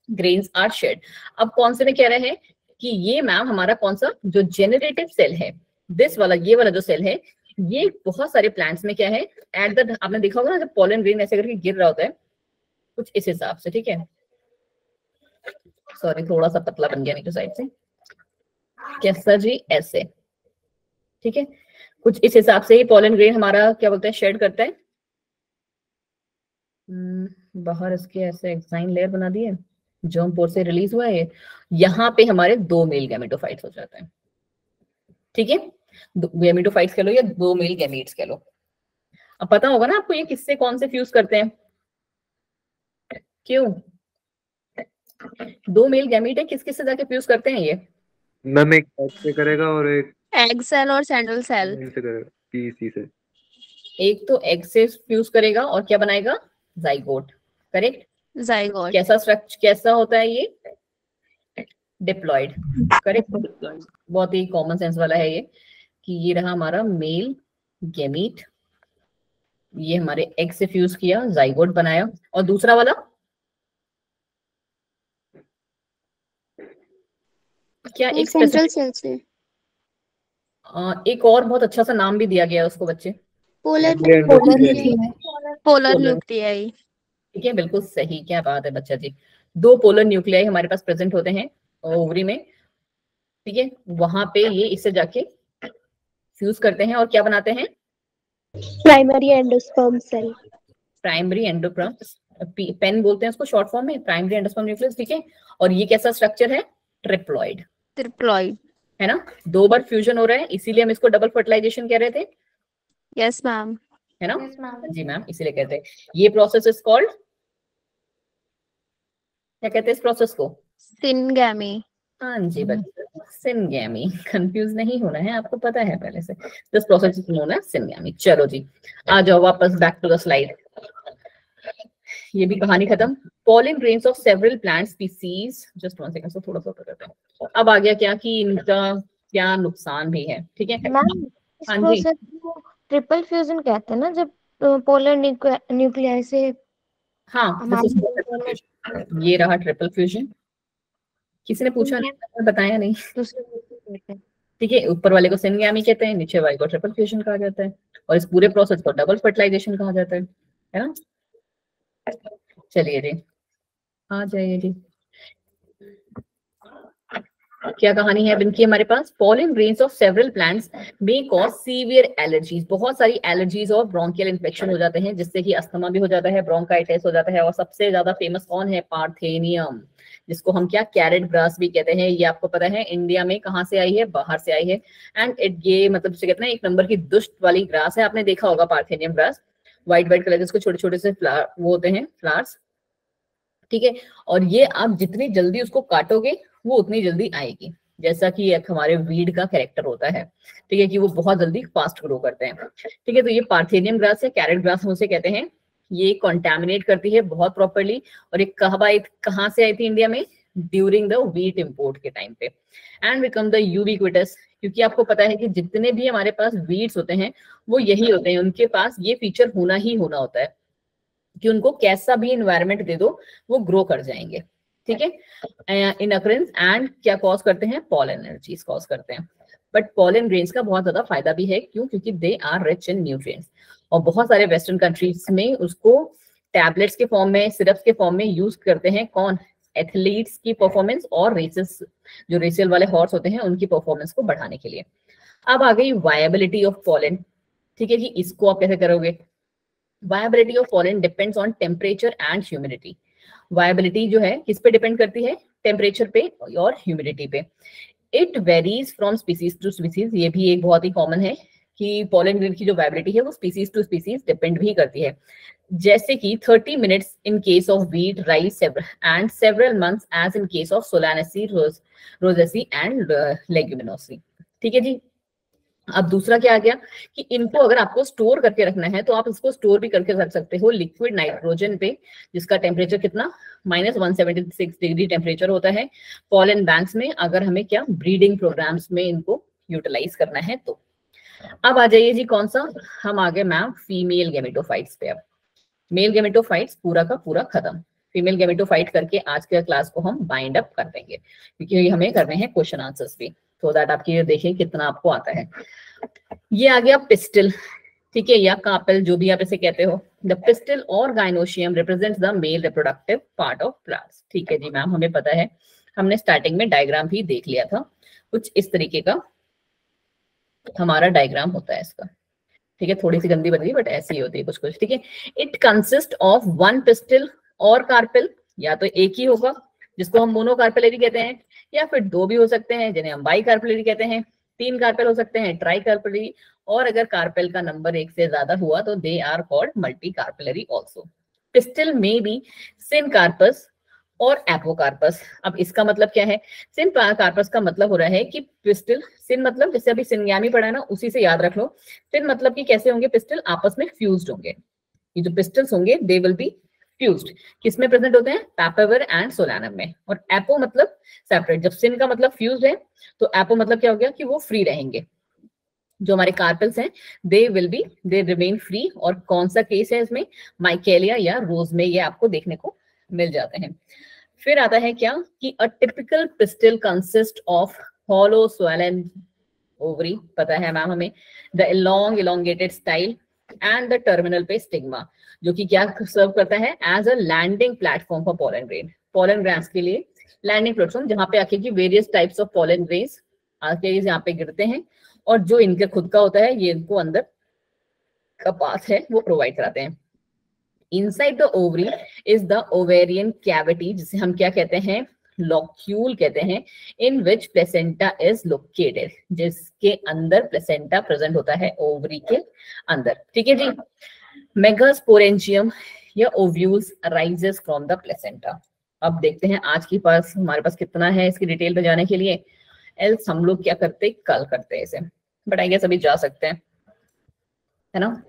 [SPEAKER 1] grains are shed. अब कौन से में कह रहे हैं कि ये मैम हमारा कौन सा जो जेनरेटिव सेल है, दिस वाला, ये वाला जो सेल है, ये बहुत सारे प्लांट्स में क्या है, एट द, आपने देखा होगा ना जब पॉलन ग्रेन ऐसे करके गिर रहा होता है कुछ इस हिसाब से, ठीक है, सॉरी थोड़ा सा पतला बन गया नीचे साइड से, कैसा जी, ऐसे, ठीक है, कुछ इस हिसाब से ही पॉलन ग्रेन हमारा क्या बोलते हैं शेड करता है। बाहर इसके ऐसे एक्साइन लेयर बना दिए, जर्म पोर से रिलीज हुआ है, यहाँ पे हमारे 2 मेल गैमेटोफाइट्स हो जाते हैं, ठीक है, गैमेटोफाइट्स कह लो या 2 मेल गैमेट्स कह लो। अब पता होगा ना आपको ये किससे कौन से फ्यूज करते हैं, क्यों 2 मेल गैमेट है, किस किस से जाके फ्यूज करते हैं ये?
[SPEAKER 4] मैम एक egg से करेगा और एक
[SPEAKER 5] Egg cell और central cell.
[SPEAKER 4] से करेगा, पीसी से।
[SPEAKER 1] एक तो एग से फ्यूज करेगा और क्या बनाएगा, जाइगोट, करेक्ट।
[SPEAKER 5] Zygote.
[SPEAKER 1] कैसा स्ट्रक्चर, कैसा होता है ये, डिप्लॉयड, करेक्ट, बहुत ही कॉमन सेंस वाला है ये, कि ये रहा हमारा मेल गैमीट, ये हमारे एग से फ्यूज किया, जाइगोट बनाया, और दूसरा वाला क्या, एक
[SPEAKER 5] Central cell से.
[SPEAKER 1] एक और बहुत अच्छा सा नाम भी दिया गया है उसको बच्चे,
[SPEAKER 5] Polar
[SPEAKER 1] Polar.
[SPEAKER 5] nuclei.
[SPEAKER 1] ठीक है, बिल्कुल सही, क्या बात है बच्चा जी, 2 पोलर न्यूक्लियाई हमारे पास प्रेजेंट होते हैं ओवरी में, ठीक है, वहां पे ये इससे जाके फ्यूज करते हैं और क्या बनाते हैं,
[SPEAKER 5] Primary endosperm cell.
[SPEAKER 1] Primary endosperm, PEN बोलते हैं उसको शॉर्ट फॉर्म में, प्राइमरी एंडोस्पर्म न्यूक्लियस, ठीक है, और ये कैसा स्ट्रक्चर है, ट्रिप्लॉइड,
[SPEAKER 5] Triploid.
[SPEAKER 1] है ना, 2 बार फ्यूजन हो रहा है, इसीलिए हम इसको डबल फर्टिलाइजेशन कह रहे थे,
[SPEAKER 5] Yes, ma'am.
[SPEAKER 1] है ना, जी मैम, इसीलिए कहते हैं ये प्रोसेस इज कॉल्ड, क्या कहते हैं इस प्रोसेस को,
[SPEAKER 5] Syngamy.
[SPEAKER 1] हाँ जी बच्चे, सिनगैमी, कंफ्यूज नहीं होना है, आपको पता है पहले से, this process is known as syngamy. चलो जी आ जाओ वापस बैक टू द स्लाइड, ये भी कहानी खत्म। Pollen grains of several plant species, just 1 second, थोड़ा सा ऊपर करते हैं। अब आ गया क्या कि इनका क्या नुकसान भी है, ठीक है,
[SPEAKER 6] मैम इस
[SPEAKER 1] हाँ जी,
[SPEAKER 6] प्रोसेस को ट्रिपल फ्यूजन कहते हैं ना, जब पोलर न्यूक्लियाई से
[SPEAKER 1] हाँ
[SPEAKER 6] हमारे
[SPEAKER 1] this is triple fusion। ये रहा ट्रिपल फ्यूजन, किसी ने पूछा नहीं, मैंने बताया नहीं,
[SPEAKER 6] दूसरे को कहते हैं।
[SPEAKER 1] ठीक है, ऊपर वाले को सिनगैमी कहते हैं, नीचे वाले को ट्रिपल फ्यूजन कहा जाता है, और इस पूरे प्रोसेस को डबल फर्टिलाइजेशन कहा जाता है ना। चलिए जी आ जाइए जी, क्या कहानी है इनकी हमारे पास, pollen grains of several plants may cause severe allergies, बहुत सारी एलर्जीज और ब्रोंकियल इन्फेक्शन हो जाते हैं, जिससे कि अस्थमा भी हो जाता है, ब्रोंकाइटिस हो जाता है, और सबसे ज्यादा फेमस कौन है, पार्थेनियम, जिसको हम क्या कैरेट ग्रास भी कहते हैं। ये आपको पता है इंडिया में कहाँ से आई है, बाहर से आई है, एंड ये मतलब जिसे कहते हैं 1 नंबर की दुष्ट वाली ग्रास है, आपने देखा होगा पार्थेनियम ग्रास, व्हाइट कलर के इसको छोटे छोटे से वो होते हैं फ्लावर्स, ठीक है, और ये आप जितनी जल्दी उसको काटोगे वो उतनी जल्दी आएगी, जैसा कि एक हमारे वीड का कैरेक्टर होता है, ठीक है, कि वो बहुत जल्दी फास्ट ग्रो करते हैं, ठीक है, तो ये पार्थेनियम ग्रास है, कैरेट ग्रास उसे कहते हैं, ये कॉन्टेमिनेट करती है बहुत प्रॉपर्ली, और एक कहाँ से आई थी इंडिया में, ड्यूरिंग द व्हीट इंपोर्ट के टाइम पे, एंड बिकम द यूबिक्विटस, क्योंकि आपको पता है कि जितने भी हमारे पास वीड्स होते हैं वो यही होते हैं, उनके पास ये फीचर होना ही होना होता है कि उनको कैसा भी इन्वायरमेंट दे दो वो ग्रो कर जाएंगे, ठीक है, इन अकरेंस, एंड क्या कॉज करते हैं, पॉलन एलर्जीज कॉज करते हैं। बट पॉलन ग्रेन्स का बहुत ज्यादा फायदा भी है, क्यों, क्योंकि they are rich in nutrients, और बहुत सारे वेस्टर्न कंट्रीज में उसको टैबलेट्स के फॉर्म में, सिरप के फॉर्म में यूज करते हैं, कौन, एथलीट्स की परफॉर्मेंस और रेसेस, जो रेसियल वाले हॉर्स होते हैं उनकी परफॉर्मेंस को बढ़ाने के लिए। अब आ गई वायबिलिटी ऑफ पॉलन, ठीक है जी, इसको आप कैसे करोगे, viability of pollen depends on temperature and humidity, viability जो है किस पे डिपेंड करती है, टेम्परेचर पे और ह्यूमिडिटी पे, it varies from species to species, ये भी एक बहुत ही कॉमन है कि पॉलन ग्रेन की जो वायबिलिटी है वो स्पीसीज टू स्पीसीज डिपेंड भी करती है, जैसे कि 30 minutes in case of wheat, rice and several months as in case of Solanaceae, Rosaceae and Leguminosae, ठीक है जी। अब दूसरा क्या आ गया कि इनको अगर आपको स्टोर करके रखना है तो आप इसको स्टोर भी करके रख सकते हो लिक्विड नाइट्रोजन पे, जिसका टेम्परेचर कितना, -176 डिग्री टेम्परेचर होता है, पॉलन बैंक्स में, अगर हमें क्या ब्रीडिंग प्रोग्राम्स में इनको यूटिलाइज करना है तो। अब आ जाइए जी कौन सा, हम आ गए मैम फीमेल गेमेटोफाइट्स पे। अब मेल गेमेटोफाइट्स पूरा का पूरा खत्म, फीमेल गेमेटोफाइट करके आज के क्लास को हम बाइंड अप कर देंगे, क्योंकि हमें करने हैं क्वेश्चन आंसर्स भी, तो दैट आपकी ये देखें कितना आपको आता है। ये आ गया पिस्टल, ठीक है, या कार्पेल जो भी आप इसे कहते हो। द पिस्टल और gynoecium represents the male reproductive part of plants. ठीक है जी मैम, हमें पता है, हमने स्टार्टिंग में डायग्राम भी देख लिया था, कुछ इस तरीके का हमारा डायग्राम होता है इसका, ठीक है, थोड़ी सी गंदी बन गई बट ऐसी ही होती है कुछ कुछ, ठीक है। It consist of one pistol और कार्पेल, या तो एक ही होगा जिसको हम मोनोकार्पेलरी कहते हैं, या फिर दो भी हो सकते हैं जिन्हें हम बाई कार्पेलरी कहते हैं, तीन कार्पेल हो सकते हैं ट्राई कार्पेलरी, और अगर कार्पेल का नंबर एक से ज्यादा हुआ तो they are called multi carpellary also. Pistil में बी सिनकार्पस और एपोकार्पस। अब इसका मतलब क्या है, सिनकार्पस का मतलब हो रहा है कि पिस्टल, सिन मतलब जैसे अभी सिनगैमी पढ़ा है ना, उसी से याद रख लो। सिन मतलब कि कैसे होंगे पिस्टल, आपस में फ्यूज्ड होंगे, ये जो पिस्टल्स होंगे दे विल बी फ्यूज्ड, किसमें प्रेजेंट होते हैं, पैपावर एंड सोलानम में। और एपो मतलब सेपरेट, जब सिन का मतलब फ्यूज्ड है तो एपो मतलब क्या हो गया कि वो फ्री रहेंगे। जो हमारे कार्पेल्स हैं they will be, they remain free. और कौन सा केस है इसमें, माइकेलिया या रोज में ये आपको देखने को मिल जाते हैं। फिर आता है क्या कि a typical pistil consist of hollow swollen ovary, पता है मैम हमें, the long elongated style and the terminal पे स्टिग्मा, जो कि क्या सर्व करता है, as a landing platform for pollen grain. Pollen grains के लिए लैंडिंग प्लेटफॉर्म, जहां पे आके की various types of pollen grains आके यहाँ पे गिरते हैं, और जो इनके खुद का होता है ये इनको अंदर का पाथ है वो प्रोवाइड कराते हैं। Inside the ovary is the ovarian cavity, जिसे हम क्या कहते हैं, लॉक्यूल कहते हैं, इन विच प्लेसेंटा इज लोकेटेड, जिसके अंदर प्लेसेंटा प्रेजेंट होता है ओवरी के अंदर, ठीक है जी। मेगास्पोरेंजियम या ovules arises from the placenta. अब देखते हैं आज के पास हमारे पास कितना है इसकी डिटेल पे जाने के लिए, एल्स हम लोग क्या करते कल करते हैं इसे, बट आई गेस अभी जा सकते हैं, है ना।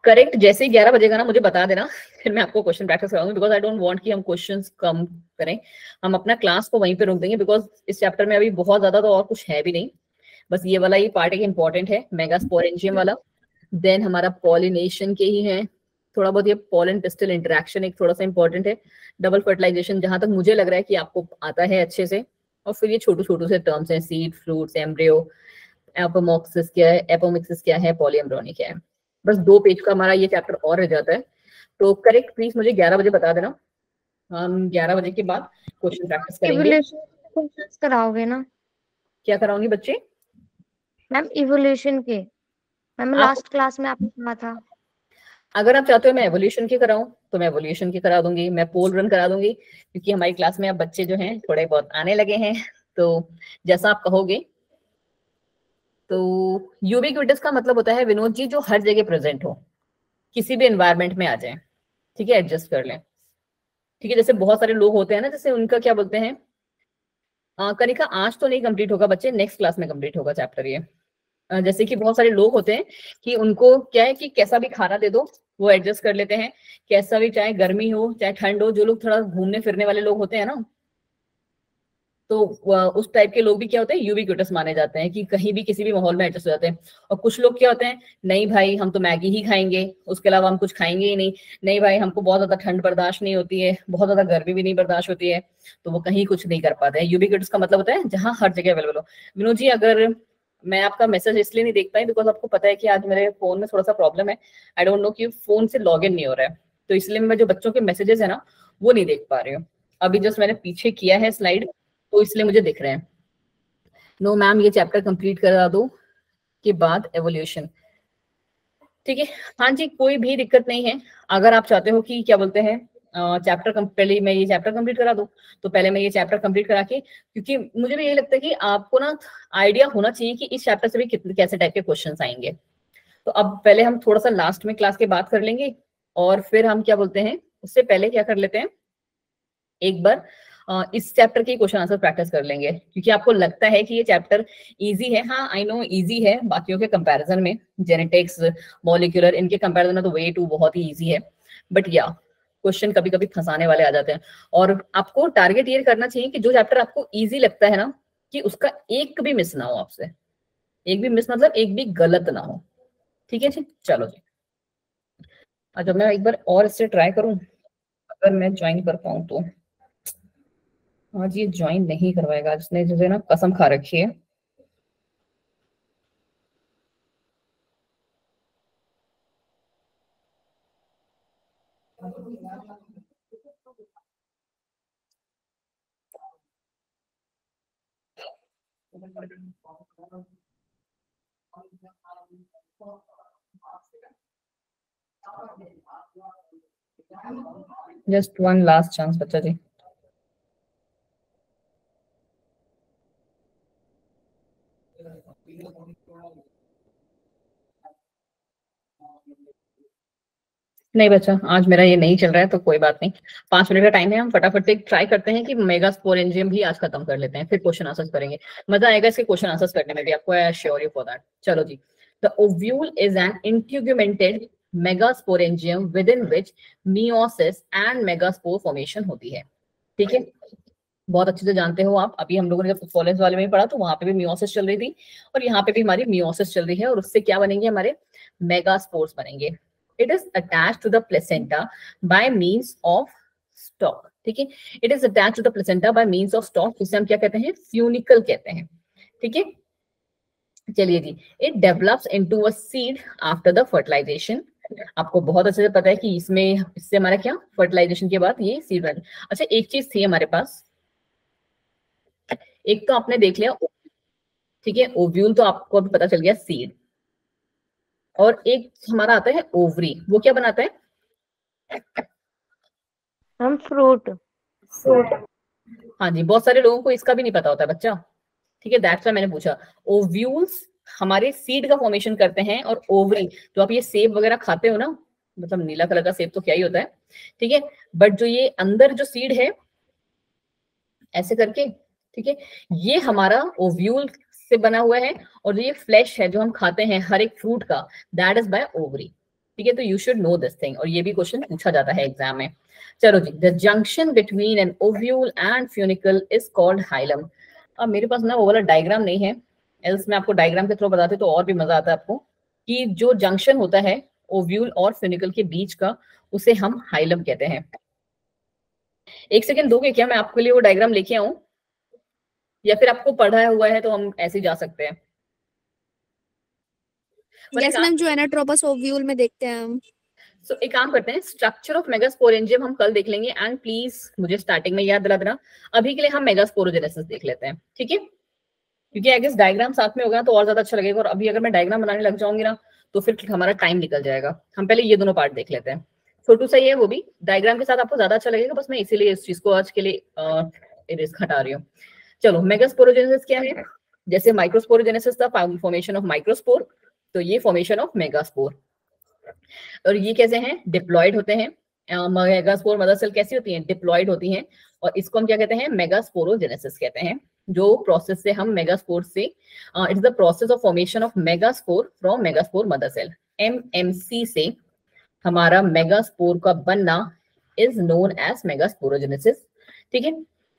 [SPEAKER 1] करेक्ट, जैसे ही 11 बजेगा ना मुझे बता देना, फिर मैं आपको क्वेश्चन प्रैक्टिस कराऊंगी, बिकॉज आई डोंट वांट कि हम क्वेश्चंस कम करें, हम अपना क्लास को वहीं पे रोक देंगे, बिकॉज इस चैप्टर में अभी बहुत ज्यादा तो और कुछ है भी नहीं, बस ये वाला ही पार्ट एक इंपॉर्टेंट है, मेगास्पोरेंजियम वाला। देन हमारा पॉलिनेशन के ही है, थोड़ा बहुत ये पॉलन पिस्टल इंटरेक्शन एक थोड़ा सा इंपॉर्टेंट है, डबल फर्टिलाइजेशन जहां तक मुझे लग रहा है कि आपको आता है अच्छे से, और फिर ये छोटे छोटे से टर्म्स हैं, सीड, फ्रूट्स, एम्ब्रियो, एपोमॉक्सिस क्या है, एपोमिक्सिस क्या है, पॉलीएम्ब्रियोनी क्या है। बस 2 पेज का हमारा ये चैप्टर और रह जाता है, तो करेक्ट प्लीज मुझे 11 बजे बता देना, हम 11 बजे के बाद क्वेश्चन प्रैक्टिस करेंगे।
[SPEAKER 6] इवोल्यूशन क्वेश्चंस कराओगे ना
[SPEAKER 1] क्या कराऊंगी बच्चे,
[SPEAKER 6] मैम, इवोल्यूशन के, मैम लास्ट क्लास में आपने कहा था।
[SPEAKER 1] अगर आप चाहते हो मैं एवोल्यूशन की कराऊं तो मैं एवोल्यूशन की करा दूंगी, मैं पोल रन करा दूंगी, क्योंकि हमारी क्लास में अब बच्चे जो हैं थोड़े बहुत आने लगे हैं, तो जैसा आप कहोगे। तो यूबिक्विटस का मतलब होता है विनोद जी जो हर जगह प्रेजेंट हो, किसी भी एनवायरनमेंट में आ जाए, ठीक है, एडजस्ट कर लें, ठीक है। जैसे बहुत सारे लोग होते हैं ना, जैसे उनका क्या बोलते हैं, कनिका आज तो नहीं कंप्लीट होगा बच्चे, नेक्स्ट क्लास में कंप्लीट होगा चैप्टर ये। जैसे कि बहुत सारे लोग होते हैं कि उनको क्या है कि कैसा भी खाना दे दो वो एडजस्ट कर लेते हैं, कैसा भी, चाहे गर्मी हो चाहे ठंड हो, जो लोग थोड़ा घूमने फिरने वाले लोग होते हैं ना, तो उस टाइप के लोग भी क्या होते हैं, यूबिक्विटस माने जाते हैं कि कहीं भी किसी भी माहौल में एडजस्ट हो जाते हैं। और कुछ लोग क्या होते हैं, नहीं भाई हम तो मैगी ही खाएंगे, उसके अलावा हम कुछ खाएंगे ही नहीं, नहीं भाई हमको बहुत ज्यादा ठंड बर्दाश्त नहीं होती है, बहुत ज्यादा गर्मी भी नहीं बर्दाश्त होती है, तो वो कहीं कुछ नहीं कर पाते हैं। यूबिक्विटस का मतलब होता है जहां हर जगह अवेलेबल हो। विनोद जी अगर मैं आपका मैसेज इसलिए नहीं देख पाई बिकॉज आपको पता है कि आज मेरे फोन में थोड़ा सा प्रॉब्लम है, आई डोंट नो कि फोन से लॉग इन नहीं हो रहा है, तो इसलिए मैं जो बच्चों के मैसेजेस है ना वो नहीं देख पा रही हूँ। अभी जस्ट मैंने पीछे किया है स्लाइड, तो इसलिए मुझे दिख रहे हैं। नो मैम ये चैप्टर कंप्लीट करा दो के बाद एवोल्यूशन, ठीक है। हाँ जी कोई भी दिक्कत नहीं है, अगर आप चाहते हो कि क्या बोलते हैं चैप्टर पहले मैं ये चैप्टर कंप्लीट करा दूं, तो पहले मैं ये चैप्टर कंप्लीट करा के, क्योंकि मुझे भी यही लगता है कि आपको ना आइडिया होना चाहिए कि इस चैप्टर से भी कितने कैसे टाइप के क्वेश्चंस आएंगे। तो अब पहले हम थोड़ा सा लास्ट में क्लास के बात कर लेंगे, और फिर हम क्या बोलते हैं उससे पहले क्या कर लेते हैं, एक बार इस चैप्टर के क्वेश्चन आंसर प्रैक्टिस कर लेंगे, क्योंकि आपको लगता है कि ये चैप्टर इजी है। हाँ आई नो इजी है बाकियों के कंपैरिजन में, जेनेटिक्स, मॉलिक्यूलर, इनके कंपैरिजन में तो वे टू बहुत ही इजी है, बट या क्वेश्चन कभी कभी फंसाने वाले आ जाते हैं। और आपको टारगेट ये करना चाहिए कि जो चैप्टर आपको इजी लगता है ना, कि उसका एक भी मिस ना हो आपसे, एक भी मिस मतलब एक भी गलत ना हो। ठीक है जी, चलो जी। अच्छा मैं एक बार और इससे ट्राई करूं, अगर मैं ज्वाइन कर पाऊं तो। आज ये ज्वाइन नहीं करवाएगा, जिसने मुझे ना कसम खा रखी है। जस्ट वन लास्ट चांस बच्चा जी। नहीं बच्चा, आज मेरा ये नहीं चल रहा है तो कोई बात नहीं। 5 मिनट का टाइम है, हम फटाफट से ट्राई करते हैं कि मेगा स्पोरेंजियम भी आज खत्म कर लेते हैं, फिर क्वेश्चन आंसर्स करेंगे। मजा आएगा इसके क्वेश्चन आंसर्स करने में भी आपको, I assure you for that. चलो जी। The ovule is an integumented megasporangium within which meiosis and megaspore formation होती है। ठीक है, बहुत अच्छे से जानते हो आप। अभी हम लोगों ने जब कॉलेज वाले में पढ़ा तो वहां पे भी मियोसिस चल रही थी, और यहाँ पे भी हमारी मियोसिस चल रही है, और उससे क्या बनेंगे, हमारे मेगास्पोर्स बनेंगे। It is attached to the placenta by means of stalk. ठीक है, it is attached to the placenta by means of stalk, जिसे हम क्या कहते हैं, फ्यूनिकल कहते हैं। ठीक है, चलिए जी। It develops into a seed after the fertilization. आपको बहुत अच्छे से पता है कि इससे हमारा क्या, फर्टिलाइजेशन के बाद ये सीड बन। अच्छा एक चीज थी हमारे पास, एक तो आपने देख लिया, ठीक है, ओव्यूल तो आपको अभी पता चल गया, सीड। और एक हमारा आता है ओवरी, वो क्या बनाता है,
[SPEAKER 6] हम फ्रूट।
[SPEAKER 1] हाँ जी, बहुत सारे लोगों को इसका भी नहीं पता होता है बच्चा। ठीक है, दैट्स व्हाई मैंने पूछा। ओव्यूल्स हमारे सीड का फॉर्मेशन करते हैं, और ओवरी, जो आप ये सेब वगैरह खाते हो ना, मतलब नीला कलर का सेब तो क्या ही होता है, ठीक है, बट जो ये अंदर जो सीड है ऐसे करके, ठीक है, ये हमारा ओव्यूल से बना हुआ है, और ये फ्लैश है जो हम खाते हैं हर एक फ्रूट का, दैट इज बाय ओवरी। ठीक है, तो you should know this thing, और ये भी क्वेश्चन पूछा जाता है एग्जाम में। चलो जी। The junction between an ovule and funicle is called hilum. अब मेरे पास ना वो वाला डायग्राम नहीं है, एल्स मैं आपको डायग्राम के थ्रू बताते तो और भी मजा आता है आपको, कि जो जंक्शन होता है ओव्यूल और फ्यूनिकल के बीच का, उसे हम हाइलम कहते हैं। एक सेकंड दोगे क्या, मैं आपके लिए वो डायग्राम लेके आऊं, या फिर आपको पढ़ा हुआ है तो हम ऐसे ही जा सकते हैं।
[SPEAKER 5] यस मैम, जो एनाट्रोपस ओव्यूल में देखते हैं हम।
[SPEAKER 1] सो एक काम करते हैं, स्ट्रक्चर ऑफ मेगास्पोरेंजियम हम कल देख लेंगे, एंड प्लीज मुझे स्टार्टिंग में याद दिला देना। अभी के लिए हम मेगास्पोरोजेनेसिस देख लेते हैं, ठीक है, क्योंकि आई गेस डायग्राम साथ में होगा तो और ज्यादा अच्छा लगेगा, और अभी अगर मैं डायग्राम बनाने लग जाऊंगी ना तो फिर हमारा टाइम निकल जाएगा। हम पहले ये दोनों पार्ट देख लेते हैं, छोटू सा ही है वो भी, डायग्राम के साथ आपको ज्यादा अच्छा लगेगा, बस मैं इसीलिए इस चीज को आज के लिए इरेज हटा रही हूँ। चलो, मेगास्पोरोजेनेसिस क्या है, जैसे माइक्रोस्पोरोजेनेसिस था फॉर्मेशन ऑफ माइक्रोस्पोर, तो ये फॉर्मेशन ऑफ मेगास्पोर। और ये कैसे हैं, डिप्लॉयड होते हैं। मेगास्पोर मदर सेल कैसी होती हैं, डिप्लॉयड होती हैं, और इसको हम क्या कहते हैं, मेगास्पोरोजेनेसिस कहते हैं। जो प्रोसेस से हम मेगास्पोर से, it's the process of formation of megaspore from megaspore mother cell, MMC से हमारा मेगास्पोर का बनना इज नोन एज मेगास्पोरोजेनेसिस। ठीक है,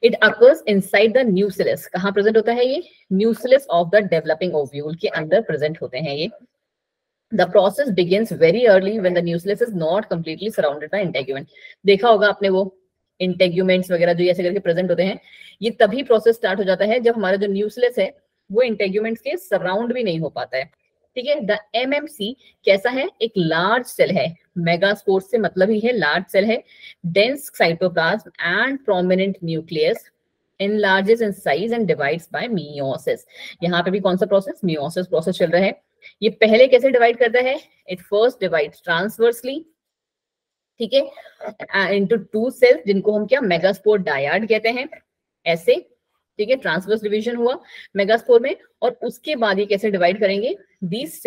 [SPEAKER 1] it occurs inside the nucleus. कहाँ प्रेजेंट होता है ये, nucleus of the developing ovule के अंदर प्रेजेंट होते हैं ये। The process begins very early when the nucleus is not completely surrounded by integument. देखा होगा आपने वो इंटेग्यूमेंट्स वगैरह जो ऐसे करके प्रेजेंट होते हैं, ये तभी प्रोसेस स्टार्ट हो जाता है जब हमारा जो न्यूक्लियस है वो इंटेग्यूमेंट्स के सराउंड भी नहीं हो पाता है। ठीक है, द एमएमसी कैसा है, एक लार्ज सेल है, मेगास्पोर से मतलब ही है लार्ज सेल है, dense cytoplasm and prominent nucleus, enlarges in size and divides by meiosis। यहाँ पे भी कौन सा प्रोसेस, meiosis प्रोसेस चल रहा है। ये पहले कैसे डिवाइड करता है, इट फर्स्ट डिवाइड्स ट्रांसवर्सली, ठीक है, इनटू टू सेल्स, जिनको हम क्या, मेगास्पोर डायाड कहते हैं, ऐसे। ठीक है, ट्रांसवर्स डिवीजन हुआ मेगास्पोर में, और उसके बाद ये कैसे डिवाइड करेंगे, these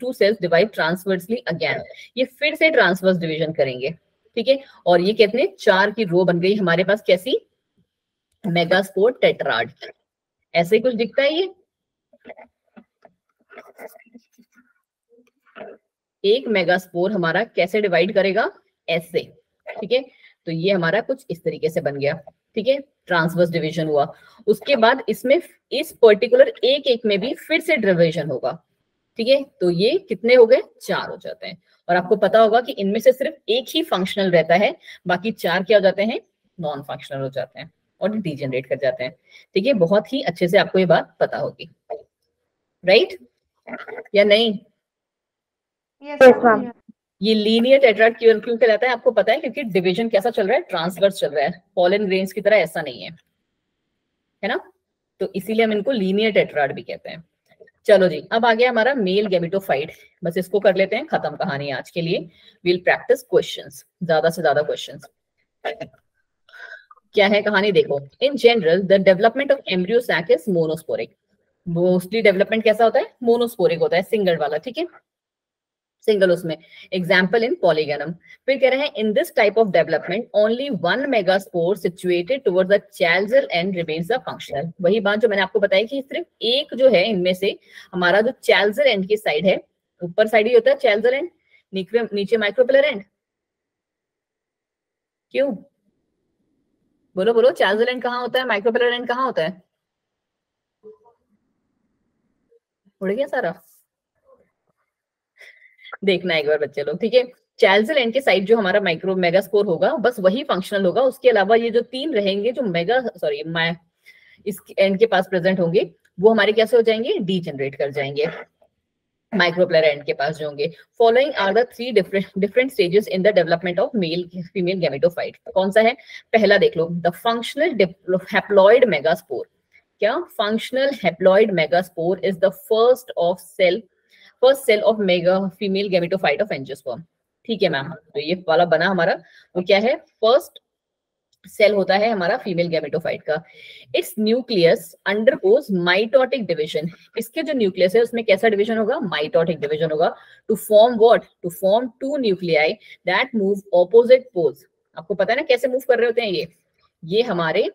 [SPEAKER 1] two cells divide transversely again, ये फिर से ट्रांसवर्स डिवीजन करेंगे। ठीक है, और ये कहते हैं 4 की रो बन गई हमारे पास, कैसी, मेगास्पोर टेट्राड। ऐसे कुछ दिखता है ये, एक मेगास्पोर हमारा कैसे डिवाइड करेगा, ऐसे। ठीक है, तो ये हमारा कुछ इस तरीके से बन गया। ठीक है, ट्रांसवर्स डिवीजन हुआ। उसके बाद इसमें इस पर्टिकुलर एक में भी फिर से डिवीजन होगा, ठीक है। तो ये कितने हो गए, 4 हो जाते हैं। और आपको पता होगा कि इनमें से सिर्फ एक ही फंक्शनल रहता है, बाकी 4 क्या हो जाते हैं, नॉन फंक्शनल हो जाते हैं और डीजेनरेट कर जाते हैं, ठीक है। बहुत ही अच्छे से आपको ये बात पता होगी, राइट या नहीं?
[SPEAKER 3] Yes ma'am.
[SPEAKER 1] ये लीनियर टेट्राड क्यों कहलाता है आपको पता है, क्योंकि डिवीजन कैसा चल रहा है, ट्रांसवर्स चल रहा है, पॉलन ग्रेन्स की तरह ऐसा नहीं है ना। तो इसीलिए हम इनको लीनियर टेट्राड भी कहते हैं। चलो जी, अब आ गया हमारा मेल गैमेटोफाइट। बस इसको कर लेते हैं खत्म कहानी आज के लिए। विल प्रैक्टिस क्वेश्चंस, ज्यादा से ज्यादा क्वेश्चंस। क्या है कहानी, देखो। In general the development of embryo sac is monosporic. Mostly development कैसा होता है, मोनोस्पोरिक होता है, सिंगल वाला, ठीक है, सिंगल उसमें। Example in polygonum. फिर कह रहे हैं in this type of development only one megaspore situated towards the chalazal and remains the functional. वही बात जो मैंने आपको बताई कि सिर्फ एक जो है इनमें से हमारा जो चैल्जल एंड की साइड है, ऊपर साइड ही होता है चैल्जल एंड, नीचे माइक्रोपिलर एंड। क्यों, बोलो बोलो, चैल्जल एंड कहाँ होता है, माइक्रोपिलर एंड कहाँ होता है? उड़ गया सारा, देखना एक बार बच्चे लोग, ठीक है। चैल्जल एंड के साइड जो हमारा माइक्रो मेगास्पोर होगा बस वही फंक्शनल होगा, उसके अलावा ये जो 3 रहेंगे जो इस एंड के पास प्रेजेंट होंगे वो हमारे कैसे हो जाएंगे, डीजेनरेट कर जाएंगे माइक्रोपिलर एंड के पास जो होंगे। Following are the 3 different stages in the development of male female gametophyte. कौन सा है, पहला देख लो, द फंक्शनल हैप्लॉइड मेगास्पोर। क्या, functional haploid megaspore is the first cell of mega female gametophyte of angiosperm, ठीक है मैम। तो ये वाला बना हमारा, वो क्या है, फर्स्ट सेल होता है हमारा फीमेल गैमेटोफाइट का। Its nucleus undergoes mitotic division. इसके जो न्यूक्लियस है उसमें कैसा डिवीजन होगा, माइटोटिक डिवीजन होगा। To form what, to form 2 nuclei that move opposite poles. आपको पता है ना कैसे मूव कर रहे होते हैं ये हमारे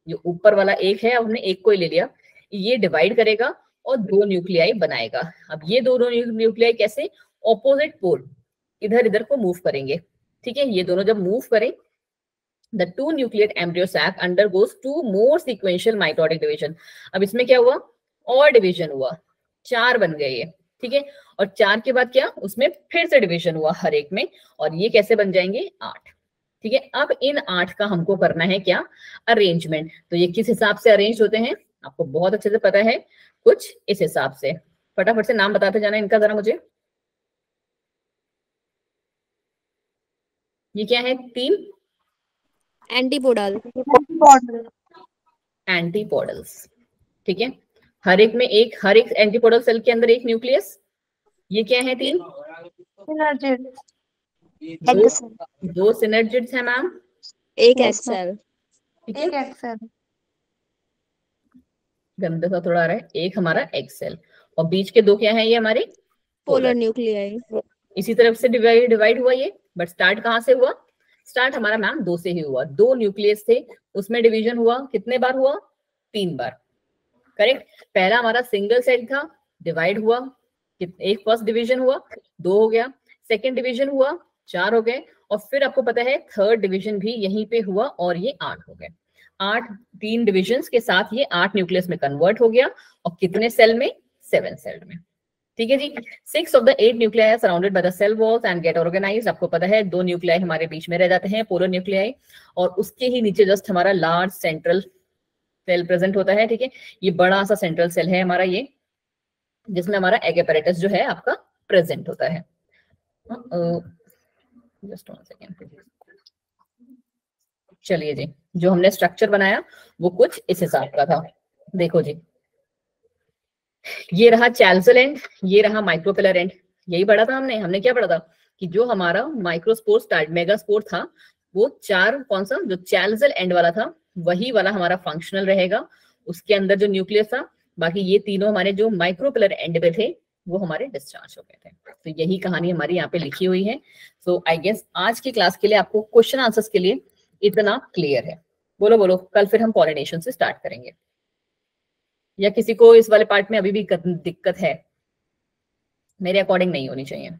[SPEAKER 1] जो ऊपर वाला एक है, हमने एक को ही ले लिया, ये डिवाइड करेगा और 2 न्यूक्लियाई बनाएगा। अब ये दोनों न्यूक्लियाई कैसे, ऑपोजिट पोल, इधर इधर को मूव करेंगे, ठीक है। ये दोनों जब मूव करें, the 2 nucleate embryo sac undergoes 2 more sequential mitotic division। अब इसमें क्या हुआ, और डिवीजन हुआ, 4 बन गए ये, ठीक है। और 4 के बाद क्या, उसमें फिर से डिवीजन हुआ हर एक में, और ये कैसे बन जाएंगे, 8, ठीक है। अब इन 8 का हमको करना है क्या, अरेंजमेंट। तो ये किस हिसाब से अरेंज होते हैं आपको बहुत अच्छे से पता है, कुछ इस हिसाब से। फटाफट से नाम बताते जाना इनका जरा मुझे। ये क्या है, 3
[SPEAKER 5] एंटीपोडल।
[SPEAKER 1] एंटीपोडल्स, ठीक है। हर एक एंटीपोडल सेल के अंदर एक न्यूक्लियस। ये क्या है, 3 दो सिनर्जिड्स है मैम,
[SPEAKER 5] एक एक्सेल।
[SPEAKER 1] ठीक है, गंदा सा थोड़ा आ रहा है, एक हमारा एक्सेल, और बीच के 2 क्या है, ये हमारे
[SPEAKER 5] पोलर न्यूक्लियाई।
[SPEAKER 1] इसी तरफ से डिवाइड हुआ ये, बट स्टार्ट कहाँ से हुआ, स्टार्ट हमारा मैम 2 से ही हुआ। 2 न्यूक्लियस थे, उसमें डिवीजन हुआ, कितने बार हुआ, 3 बार, करेक्ट। पहला हमारा सिंगल सेल था, डिवाइड हुआ, एक फर्स्ट डिवीजन हुआ, 2 हो गया, सेकंड डिवीजन हुआ, 4 हो गए, और फिर आपको पता है थर्ड डिवीजन भी यहीं पे हुआ, और ये 8 हो गए। 8 3 डिविजन्स के साथ ये 8 न्यूक्लियस में कन्वर्ट हो गया, और कितने सेल में, 7 सेल में, ठीक है जी। 6 of the 8 nuclei are surrounded by the cell walls and get organized। आपको पता है 2 न्यूक्लियाई हमारे बीच में रह जाते हैं, पोलर न्यूक्लियाई, और उसके ही नीचे जस्ट हमारा लार्ज सेंट्रल सेल प्रेजेंट होता है, ठीक है। ये बड़ा सा सेंट्रल सेल है हमारा ये, जिसमें हमारा एग apparatus जो है आपका प्रेजेंट होता है। जस्ट 1 सेकेंड, चलिए जी, जो हमने स्ट्रक्चर बनाया वो कुछ इस हिसाब का था। देखो जी, ये रहा चैल्जल एंड, ये रहा माइक्रोपिलर एंड। यही पढ़ा था हमने क्या पढ़ा था कि जो हमारा माइक्रोस्पोर स्टार्ट मेगास्पोर था, वो 4 कौन सा, जो चैल्जल एंड वाला था वही वाला हमारा फंक्शनल रहेगा, उसके अंदर जो न्यूक्लियस था। बाकी ये तीनों हमारे जो माइक्रोपिलर एंड पे थे वो हमारे डिस्चार्ज हो गए थे। तो यही कहानी हमारी यहाँ पे लिखी हुई है। सो आई गेस आज की क्लास के लिए आपको क्वेश्चन आंसर्स के लिए इतना क्लियर है। बोलो बोलो, कल फिर हम पॉलिनेशन से स्टार्ट करेंगे, या किसी को इस वाले पार्ट में अभी भी दिक्कत है? मेरे अकॉर्डिंग नहीं होनी चाहिए।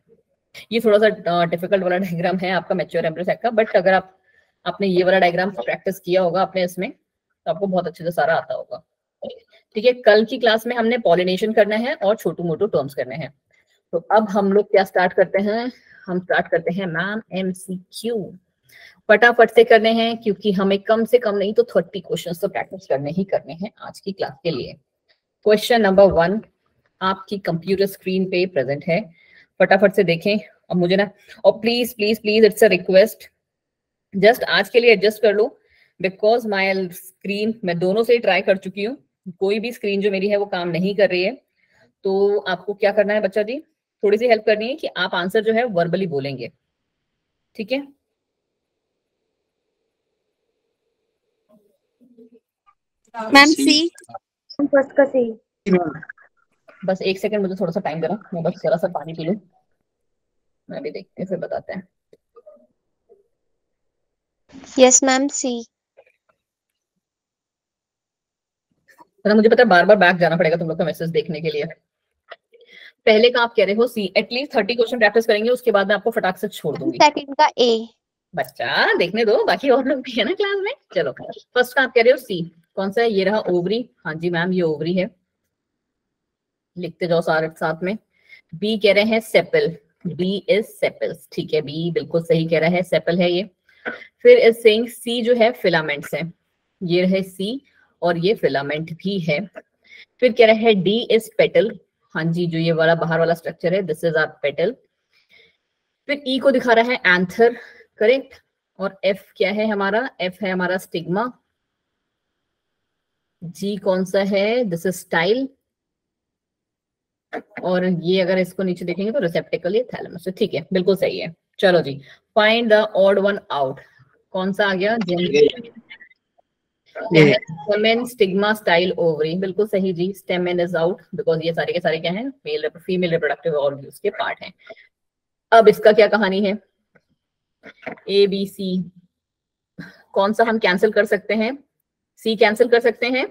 [SPEAKER 1] ये थोड़ा सा डिफिकल्ट वाला डायग्राम है आपका मैच्योर एम्ब्रियो सैक का, बट अगर आप आपने ये वाला डायग्राम प्रैक्टिस किया होगा अपने इसमें, तो आपको बहुत अच्छे से सारा आता होगा। ठीक है, कल की क्लास में हमने पॉलिनेशन करना है और छोटू मोटू टर्म्स करने हैं। तो अब हम लोग क्या स्टार्ट करते हैं, हम स्टार्ट करते हैं मैम MCQ। फटाफट से करने हैं क्योंकि हमें कम से कम नहीं तो 30 क्वेश्चंस तो प्रैक्टिस करने ही करने हैं आज की क्लास के लिए। क्वेश्चन नंबर 1 आपकी कंप्यूटर स्क्रीन पे प्रेजेंट है, फटाफट से देखें। अब मुझे ना, और please please please it's a request, just आज के लिए एडजस्ट कर लो बिकॉज माय स्क्रीन मैं दोनों से ट्राई कर चुकी हूँ, कोई भी स्क्रीन जो मेरी है वो काम नहीं कर रही है। तो आपको क्या करना है बच्चा जी, थोड़ी सी हेल्प करनी है कि आप आंसर जो है वर्बली बोलेंगे, ठीक है।
[SPEAKER 5] मैम सी।
[SPEAKER 6] फर्स्ट का सी।
[SPEAKER 1] बस एक सेकंड मुझे थोड़ा सा टाइम देना, मैं बस जरा सा पानी पी लूं, मैं भी देखते हैं फिर बताते हैं।
[SPEAKER 5] यस मैम सी।
[SPEAKER 1] तो मुझे पता है बार बार बैक जाना पड़ेगा तुम लोग का मैसेज देखने के लिए। पहले का आप कह रहे हो सी, एटलीस्ट 30 क्वेश्चन प्रैक्टिस करेंगे, उसके बाद मैं आपको फटाक से छोड़ दूंगी।
[SPEAKER 5] सेकंड का ए।
[SPEAKER 1] बच्चा देखने दो, बाकी और लोग भी है ना क्लास में। चलो फर्स्ट का आप कह रहे हो सी, कौन सा है, ये रहा ओवरी। हाँ जी मैम ये ओवरी है, लिखते जाओ सारे साथ में। बी कह रहे हैं सेपल, बी इज सेपल्स, ठीक है बी बिल्कुल सही कह रहा है, सेपल है ये। फिर इज सेइंग सी जो है फिलामेंट्स है, ये रहे सी और ये फिलामेंट भी है। फिर कह रहा है डी इज पेटल, हाँ जी जो ये वाला बाहर वाला स्ट्रक्चर है दिस इज आवर पेटल। फिर ई को दिखा रहा है एंथर, करेक्ट। और एफ क्या है हमारा, एफ है हमारा स्टिग्मा। जी कौन सा है, दिस इज स्टाइल। और ये अगर इसको नीचे देखेंगे तो रिसेप्टिकल, ये थैलेमस, ठीक है बिल्कुल सही है। चलो जी find the odd one out, कौन सा आ गया, स्टेमेन स्टिग्मा स्टाइल ओवरी, बिल्कुल सही जी। स्टेमेन इज आउट बिकॉज ये सारे के सारे क्या हैं, मेल फीमेल रिप्रोडक्टिव ऑर्गन्स के पार्ट हैं। अब इसका क्या कहानी है, ए बी सी, कौन सा हम कैंसिल कर सकते हैं, सी कैंसिल कर सकते हैं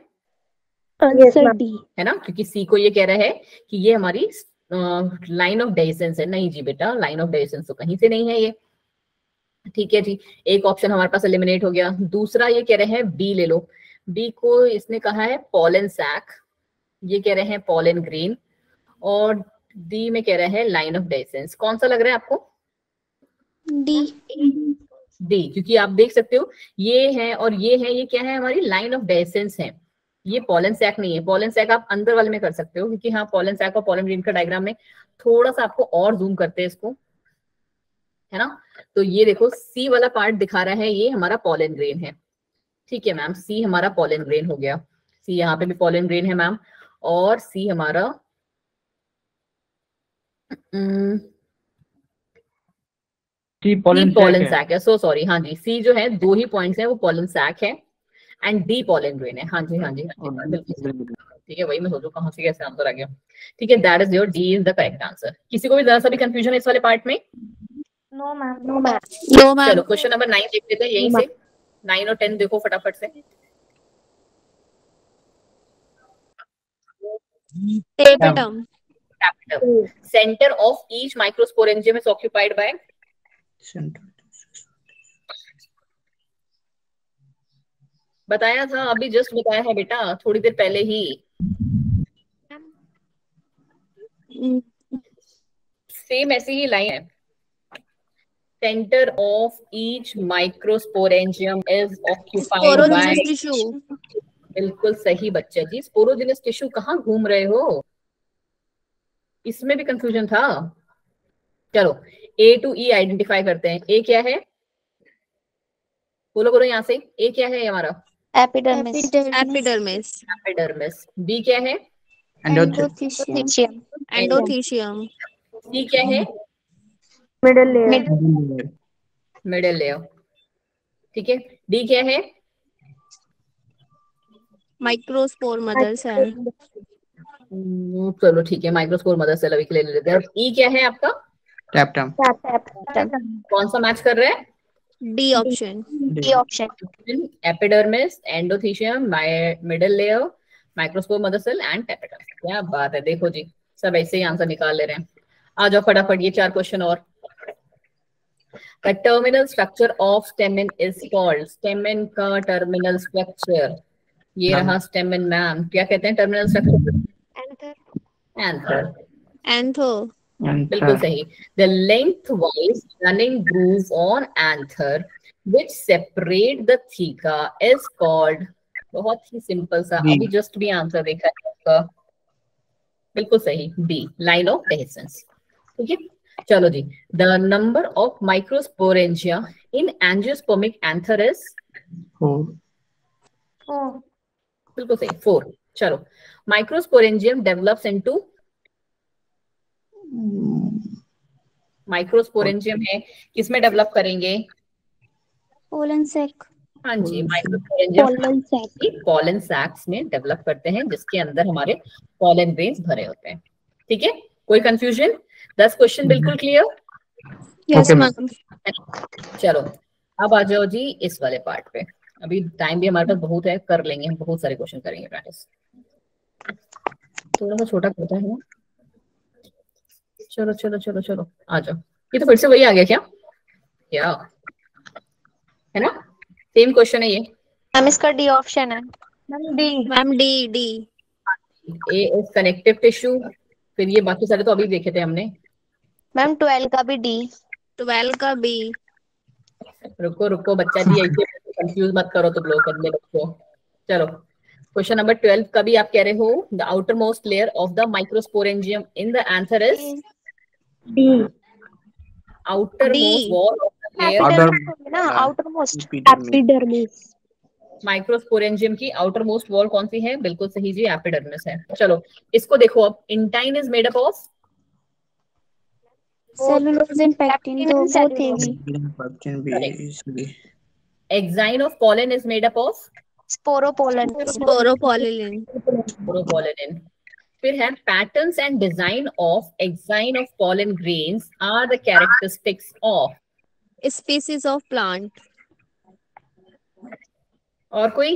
[SPEAKER 5] आंसर डी
[SPEAKER 1] है ना, क्योंकि सी को ये कह रहा है कि ये हमारी लाइन ऑफ डेसेंस है। नहीं जी बेटा, लाइन ऑफ डेसेंस तो कहीं से नहीं है ये, ठीक है जी। एक ऑप्शन हमारे पास एलिमिनेट हो गया। दूसरा ये कह रहे हैं बी ले लो, बी को इसने कहा है पॉलन सैक, ये कह रहे हैं पॉलन ग्रेन। और डी में कह रहा है लाइन ऑफ डेसेंस, कौन सा लग रहा है आपको,
[SPEAKER 5] डी।
[SPEAKER 1] डी, क्योंकि आप देख सकते हो ये है और ये है, ये क्या है हमारी लाइन ऑफ डेसेंस है, ये पॉलन सैक नहीं है। पॉलन सैक आप अंदर वाले में कर सकते हो, क्योंकि हाँ पॉलन सैक और पॉलन ग्रेन का डायग्राम में थोड़ा सा आपको और जूम करते हैं इसको, है ना। तो ये देखो सी वाला पार्ट दिखा रहा है, ये हमारा पॉलन ग्रेन है, ठीक है मैम। सी हमारा पॉलन ग्रेन हो गया, सी यहाँ पे भी पॉलन ग्रेन है मैम। और सी हमारा पॉलन सैक है, सो सॉरी, हाँ जी सी जो है 2 ही पॉइंट्स है, वो पॉलन सैक है एंड डी पॉलन ग्रेन है। हाँ जी हाँ जी हाँ जी बिल्कुल ठीक है, वही मैं सोचूं कहाँ से कैसे आंसर आ गया। ठीक है that is your, D is the correct answer. किसी को भी जरा सा भी कंफ्यूजन है इस वाले पार्ट में?
[SPEAKER 6] No ma'am, no ma'am.
[SPEAKER 5] No ma'am.
[SPEAKER 1] चलो क्वेश्चन नंबर 9 देख लेते हैं यहीं से, 9 और 10 देखो फटाफट से।
[SPEAKER 5] Tapetum.
[SPEAKER 1] Centre of each microsporangium is occupied by, बताया था अभी, जस्ट बताया है बेटा थोड़ी देर पहले ही। सेम ऐसी ही लाइन है, centre of each microsporangium is occupied by,
[SPEAKER 5] tissue.
[SPEAKER 1] बिल्कुल सही बच्चा जी। स्पोरोजेनस टिश्यू कहाँ घूम रहे हो, इसमें भी कंफ्यूजन था। चलो ए टू ई आइडेंटिफाई करते हैं। ए क्या है, बोलो बोलो यहाँ से, ए क्या है हमारा,
[SPEAKER 6] एपिडर्मिस।
[SPEAKER 5] एपिडर्मिस।
[SPEAKER 1] एपिडर्मिस। बी क्या है,
[SPEAKER 6] एंडोथीशियम।
[SPEAKER 5] एंडोथीशियम।
[SPEAKER 1] सी क्या है,
[SPEAKER 6] मिडल लेयर।
[SPEAKER 1] मिडिल लेयर, ठीक है। डी क्या है,
[SPEAKER 5] माइक्रोस्पोर मदर सेल।
[SPEAKER 1] चलो ठीक है, माइक्रोस्पोर मदर सेल अभी के लिए ले लेते हैं। अब ई क्या है आपका,
[SPEAKER 4] टैपटम।
[SPEAKER 1] कौन सा मैच कर रहा है,
[SPEAKER 5] D option.
[SPEAKER 6] D option.
[SPEAKER 1] Epidermis, endothecium, middle layer, microspore mother cell and tapetum. क्या बात है, देखो जी सब ऐसे ही आंसर निकाल ले रहे हैं। आ जाओ फटाफट ये 4 क्वेश्चन और। The terminal structure of stamen is called, stamen का terminal structure, ये
[SPEAKER 4] Ma'am.
[SPEAKER 1] रहा stamen मैम, क्या कहते हैं terminal structure?
[SPEAKER 6] Anther.
[SPEAKER 1] Anther,
[SPEAKER 5] Anther.
[SPEAKER 1] बिल्कुल सही. The lengthwise running groove on anther which separate the theca is called, बहुत ही सिंपल सा,
[SPEAKER 4] D.
[SPEAKER 1] अभी जस्ट भी आंसर देखा है आपका, बिल्कुल सही, बी, लाइन ऑफ डेहिसेंस. ठीक है, चलो जी. The number of microsporangia in angiospermic anther is,
[SPEAKER 4] 4.
[SPEAKER 1] बिल्कुल सही, 4. चलो, माइक्रोस्पोरेंजियम डेवलप्स इनटू, माइक्रोस्पोरेंजियम है, किसमें डेवलप करेंगे?
[SPEAKER 6] Pollen sac.
[SPEAKER 1] हाँ जी, माइक्रोस्पोरेंजियम पॉलन सैक्स में डेवलप करते हैं, जिसके अंदर हमारे पॉलन ग्रेन्स भरे होते हैं. ठीक है, कोई कंफ्यूजन? 10 क्वेश्चन बिल्कुल क्लियर?
[SPEAKER 5] Yes,
[SPEAKER 4] Okay,
[SPEAKER 5] ma'am.
[SPEAKER 1] चलो, अब आ जाओ जी इस वाले पार्ट पे. अभी टाइम भी हमारे पास बहुत है, कर लेंगे हम, बहुत सारे क्वेश्चन करेंगे प्रैक्टिस. थोड़ा सा छोटा करता है ना. चलो चलो चलो चलो, आ जाओ. ये तो फिर से वही आ गया क्या है ना? सेम क्वेश्चन है ये.
[SPEAKER 6] मैम इसका डी ऑप्शन है.
[SPEAKER 5] Ma'am, D.
[SPEAKER 1] A is connective tissue, फिर ये बाकी सारे तो अभी देखे थे हमने.
[SPEAKER 6] मैम 12 का भी डी.
[SPEAKER 5] 12 का B.
[SPEAKER 1] रुको रुको बच्चा जी, ऐसे कंफ्यूज मत करो तुम लोग अपने बच्चों. चलो, क्वेश्चन नंबर 12 का भी आप कह रहे हो. The outer most layer of the microsporangium in the anther is, outer
[SPEAKER 5] D.
[SPEAKER 1] Most wall of the layer,
[SPEAKER 6] epidermis ना, आउटर मोस्ट.
[SPEAKER 7] एपिडर्मिस.
[SPEAKER 1] माइक्रोस्पोरेंजियम की आउटर मोस्ट वॉल कौन सी है? बिल्कुल सही जी, एपिडर्मिस है. चलो, इसको देखो अब. Intine is made up of,
[SPEAKER 7] cellulose and pectin तो वो थे भी.
[SPEAKER 1] Exine of pollen is made up of,
[SPEAKER 6] sporopollenin.
[SPEAKER 5] Sporopollen.
[SPEAKER 1] प्रोपोलिन. फिर है patterns and design of exine of pollen grains are the characteristics of,
[SPEAKER 5] Species of plant.
[SPEAKER 1] और कोई,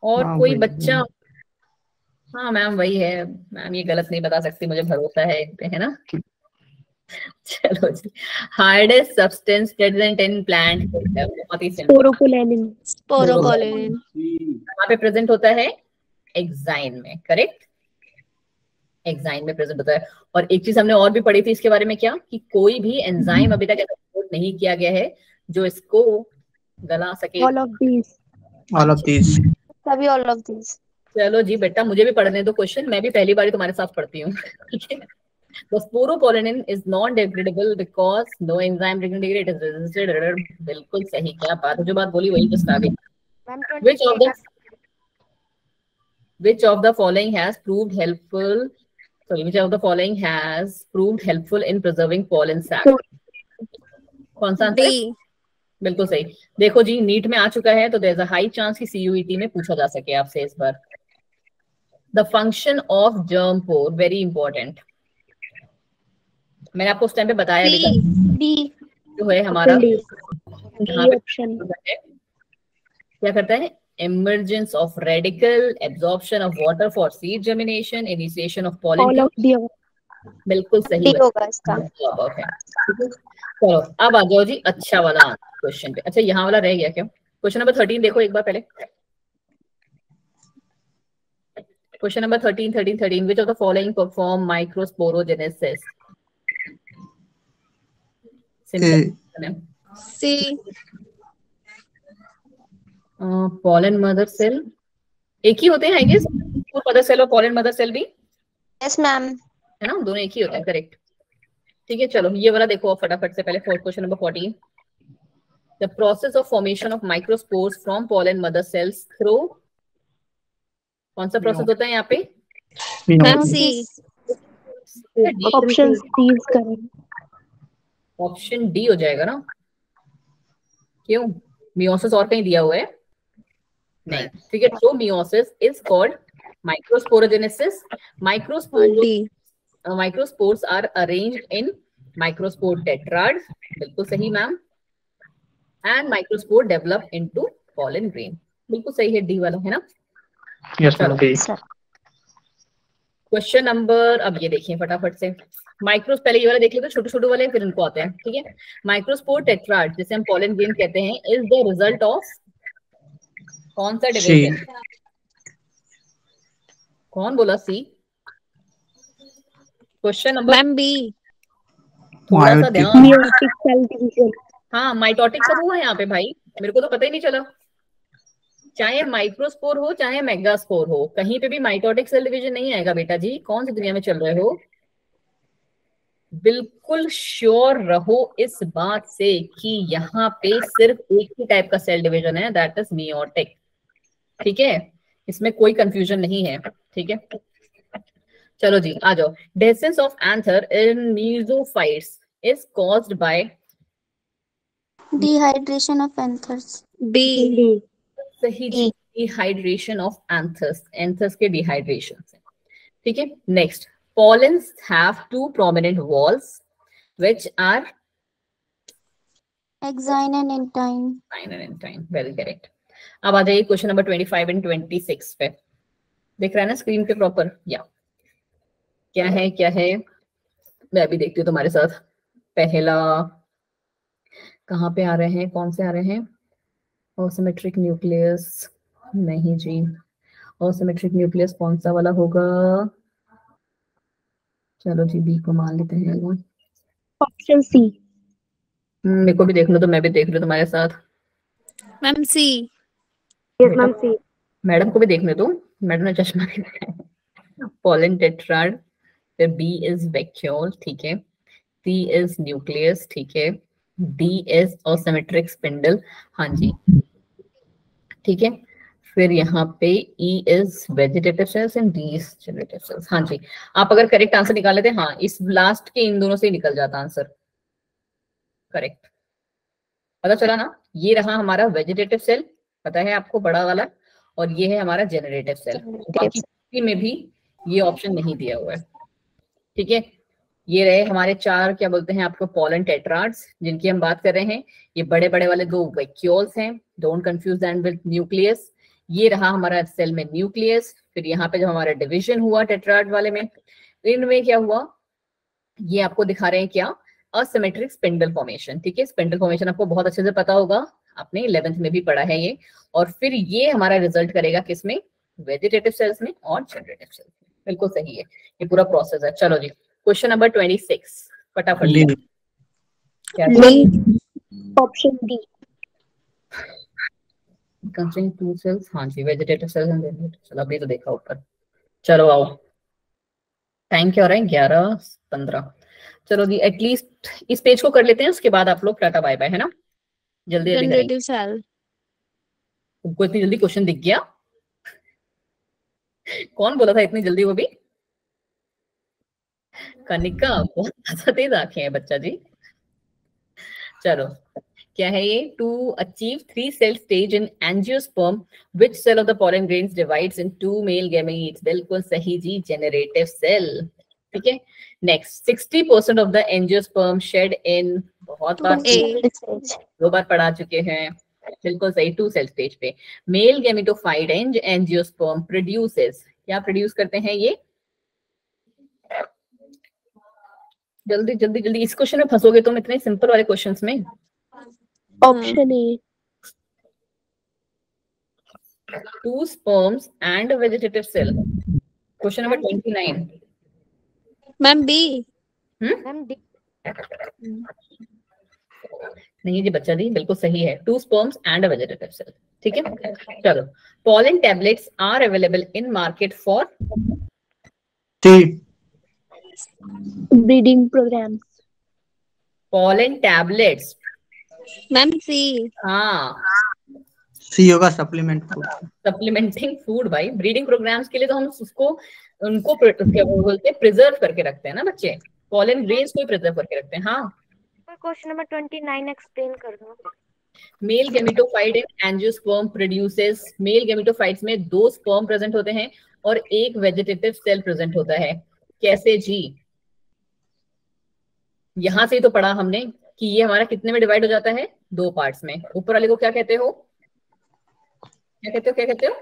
[SPEAKER 1] और
[SPEAKER 4] हाँ,
[SPEAKER 1] कोई
[SPEAKER 4] वही
[SPEAKER 1] बच्चा? हाँ मैम वही है मैम, ये गलत नहीं बता सकती, मुझे भरोसा है इन पे, है ना. चलो जी. Hardest substance present in plant, बहुत ही सिंपल.
[SPEAKER 7] स्पोरोपोलेनिन.
[SPEAKER 5] Sporopollen.
[SPEAKER 1] कहाँ पे प्रेजेंट होता है? एक्साइन में, करेक्ट. एक्साइन में प्रेजेंट होता है. और एक चीज हमने और भी पढ़ी थी इसके बारे में, क्या कि कोई भी एंजाइम अभी तक ऐसा रिपोर्ट नहीं किया गया है जो इसको गला सके.
[SPEAKER 7] All of these.
[SPEAKER 6] सभी ऑल ऑफ दिस.
[SPEAKER 1] चलो जी बेटा, मुझे भी पढ़ने दो क्वेश्चन, मैं भी पहली बार तुम्हारे साथ पढ़ती हूँ. ठीक है. The sporopollenin is non-degradable because no enzyme can degrade it is resisted. बिल्कुल सही, क्या बात है, जो बात बोली वही जस्ट आ गई. Which of the following has proved helpful? Sorry, which of the following has proved helpful in preserving pollen sac? कौन सा आंसर?
[SPEAKER 5] D.
[SPEAKER 1] बिल्कुल सही. देखो जी, नीट में आ चुका है तो there is a high chance कि CUET में पूछा जा सके आपसे इस बार. The function of germ pore, very important. मैंने आपको उस टाइम पे बताया
[SPEAKER 5] C.
[SPEAKER 1] बेटा,
[SPEAKER 6] डी.
[SPEAKER 1] जो है हमारा
[SPEAKER 7] डी
[SPEAKER 1] यहाँ पे
[SPEAKER 7] ऑप्शन.
[SPEAKER 1] क्या करता है? Emergence of radical, absorption of water for seed germination, initiation of pollen.
[SPEAKER 7] All of the.
[SPEAKER 1] बिल्कुल सही
[SPEAKER 6] डी होगा इसका.
[SPEAKER 1] जवाब है. ठीक है, चलो अब आ जाओ जी अच्छा वाला क्वेश्चन पे. अच्छा, यहाँ वाला रह गया क्या? क्वेश्चन नंबर 13 देखो एक बार पहले. Question number 13. Which of the following perform microsporogenesis? Simple.
[SPEAKER 5] C.
[SPEAKER 1] Pollen mother cell एक ही होते हैं आई गेस. मदर सेल और पॉलन मदर सेल भी,
[SPEAKER 6] यस मैम.
[SPEAKER 1] है ना, दोनों एक ही होते हैं, करेक्ट. ठीक है, चलो ये वाला देखो फटाफट से. पहले question number 14. The process of formation of microspores from pollen mother sales through, कौन सा प्रोसेस होता है यहाँ पे?
[SPEAKER 5] Ma'am, C.
[SPEAKER 7] ऑप्शन सी करें.
[SPEAKER 1] ऑप्शन डी हो जाएगा ना. क्यों? मियोसिस और कहीं दिया हुआ है? नहीं. ठीक है, so meiosis is called microsporogenesis.
[SPEAKER 5] D.
[SPEAKER 1] Microspores are arranged in microspore tetrads. बिल्कुल सही ma'am. And microspore develop into pollen grain. बिल्कुल सही है, डी वाला, है ना.
[SPEAKER 4] Yes ma'am.
[SPEAKER 6] Sir.
[SPEAKER 1] Question number, अब ये देखिए फटाफट से। माइक्रोस, पहले ये वाला देख लेते, छोटे छोटे वाले, फिर इनको आते हैं, ठीक है। माइक्रोस्पोर टेट्राड, जिसे हम पॉलन ग्रेन कहते हैं, इज द रिजल्ट ऑफ कौन सा डिवीजन? कौन बोला C? Question number,
[SPEAKER 5] ma'am B.
[SPEAKER 1] थोड़ा सा ध्यान।
[SPEAKER 3] Meiotic cell division.
[SPEAKER 1] हाँ, माइटोटिक सब हुआ है यहाँ पे भाई, मेरे को तो पता ही नहीं चला। चाहे माइक्रोस्पोर हो चाहे मेगास्पोर हो, कहीं पे भी माइटोटिक सेल डिवीजन नहीं आएगा बेटा जी। कौन सी दुनिया में चल रहे हो? बिल्कुल श्योर रहो इस बात से कि यहाँ पे सिर्फ एक ही टाइप का सेल डिवीजन है, दैट इज मेयोटिक। ठीक है, इसमें कोई कंफ्यूजन नहीं है, ठीक है। चलो जी आ जाओ। Dehiscence of anther in mesophytes is caused by
[SPEAKER 8] Dehydration of anthers.
[SPEAKER 5] B.
[SPEAKER 1] सही जी, डिहाइड्रेशन ऑफ एंथर्स, एंथर्स के डिहाइड्रेशन से। ठीक है, next, pollens have two prominent walls which are
[SPEAKER 8] Exine and entine.
[SPEAKER 1] fine and entine, very correct। अब आ जाइए question number 25 and 26 पे। देख रहा है ना स्क्रीन पे प्रॉपर? या क्या है, क्या है, मैं अभी देखती हूँ तुम्हारे साथ। पहला कहाँ पे आ रहे हैं, कौन से आ रहे हैं? ऑसिमेट्रिक न्यूक्लियस नहीं जी, ऑसिमेट्रिक न्यूक्लियस कौन सा वाला होगा? चलो जी बी को मान लेते हैं।
[SPEAKER 3] Option C.
[SPEAKER 1] मेरे को भी देख लो, तो मैं भी देख लूँ तुम्हारे साथ।
[SPEAKER 5] मैम सी।
[SPEAKER 3] Yes, ma'am, C.
[SPEAKER 1] मैडम को भी देखने दो, मैडम ने चश्मा नहीं लगाया। पोलन टेट्राड, फिर बी इज वैक्यूल, ठीक है। सी इज न्यूक्लियस, ठीक है। डी इज ऑसिमेट्रिक स्पिंडल, हाँ जी, ठीक है। फिर यहाँ पे E is vegetative cells and D is generative cells, हाँ जी। आप अगर करेक्ट आंसर निकाल लेते, हाँ इस लास्ट के इन दोनों से ही निकल जाता आंसर, करेक्ट। पता चला ना, ये रहा हमारा वेजिटेटिव सेल, पता है आपको, बड़ा वाला, और ये है हमारा जनरेटिव सेल। बाकी किसी में भी ये ऑप्शन नहीं दिया हुआ है, ठीक है। ये रहे हमारे चार, क्या बोलते हैं आपको, पोलन टेट्राड्स, जिनकी हम बात कर रहे हैं। ये बड़े बड़े वाले दो वैक्यूल्स हैं, don't confuse them with nucleus. ये रहा हमारा सेल में न्यूक्लियस। फिर यहाँ पे जब हमारा डिवीजन हुआ टेट्राड वाले में, इनमें क्या हुआ, ये आपको दिखा रहे हैं क्या, असिमेट्रिक स्पिंडल फॉर्मेशन, ठीक है। स्पिंडल फॉर्मेशन आपको बहुत अच्छे से पता होगा, आपने 11th में भी पढ़ा है ये। और फिर ये हमारा रिजल्ट करेगा किसमें, वेजिटेटिव सेल्स में और जनरेटिव सेल्स में। बिल्कुल सही है, ये पूरा प्रोसेस है। चलो जी क्वेश्चन नंबर 26 फटाफट। क्या
[SPEAKER 3] Option D.
[SPEAKER 1] Considering two cells, हाँ जी, vegetative cells and generative cell, अभी तो देखा ऊपर। चलो आओ, टाइम क्या हो रहा है, 11:15। चलो जी एटलीस्ट इस पेज को कर लेते हैं, उसके बाद आप लोग टाटा बाय बाय, है ना। जल्दी जल्दी करेंगे।
[SPEAKER 5] Generative cell.
[SPEAKER 1] तुमको इतनी जल्दी क्वेश्चन दिख गया? कौन बोला था इतनी जल्दी? वो भी कनिका, बहुत ज्यादा तेज आंखें हैं बच्चा जी। चलो क्या है ये, to achieve 3 cell stage in angiosperm which cell of the pollen grains divides in 2 male gametes? बिल्कुल सही जी, जनरेटिव सेल, ठीक है। Next, 60% of the angiosperm shed in, बहुत बार, 2 बार पढ़ा चुके हैं, बिल्कुल सही, 2 cell stage पे। मेल गैमेटोफाइट एंजियोस्पर्म प्रोड्यूसेस, क्या प्रोड्यूस करते हैं ये? जल्दी जल्दी जल्दी, इस क्वेश्चन में फंसोगे तुम, इतने सिंपल वाले क्वेश्चंस में।
[SPEAKER 3] Option A.
[SPEAKER 1] 2 sperms and a vegetative cell। Question number 29।
[SPEAKER 5] Ma'am B.
[SPEAKER 1] नहीं जी बच्चा जी, बिल्कुल सही है, 2 sperms and a vegetative cell, ठीक है। चलो, pollen tablets are available in market for
[SPEAKER 3] Breeding programs.
[SPEAKER 1] pollen tablets,
[SPEAKER 5] ma'am C.
[SPEAKER 1] हाँ
[SPEAKER 7] सी होगा सप्लीमेंट फूड।
[SPEAKER 1] सप्लीमेंटिंग फूड भाई। ब्रीडिंग प्रोग्राम्स के लिए तो हम उसको, उनको क्या बोलते हैं, प्रिजर्व करके रखते हैं ना बच्चे, पोलन ग्रेन्स को प्रिजर्व करके रखते हैं। हाँ,
[SPEAKER 6] क्वेश्चन नंबर 29 एक्सप्लेन कर दो।
[SPEAKER 1] Male gametophyte in angiosperm produces, male gametophytes में 2 स्पर्म प्रेजेंट होते हैं और 1 वेजिटेटिव सेल प्रेजेंट होता है। कैसे जी? यहां से तो पढ़ा हमने कि ये हमारा कितने में डिवाइड हो जाता है, 2 पार्ट्स में। ऊपर वाले को क्या कहते हो, क्या कहते हो, क्या कहते हो,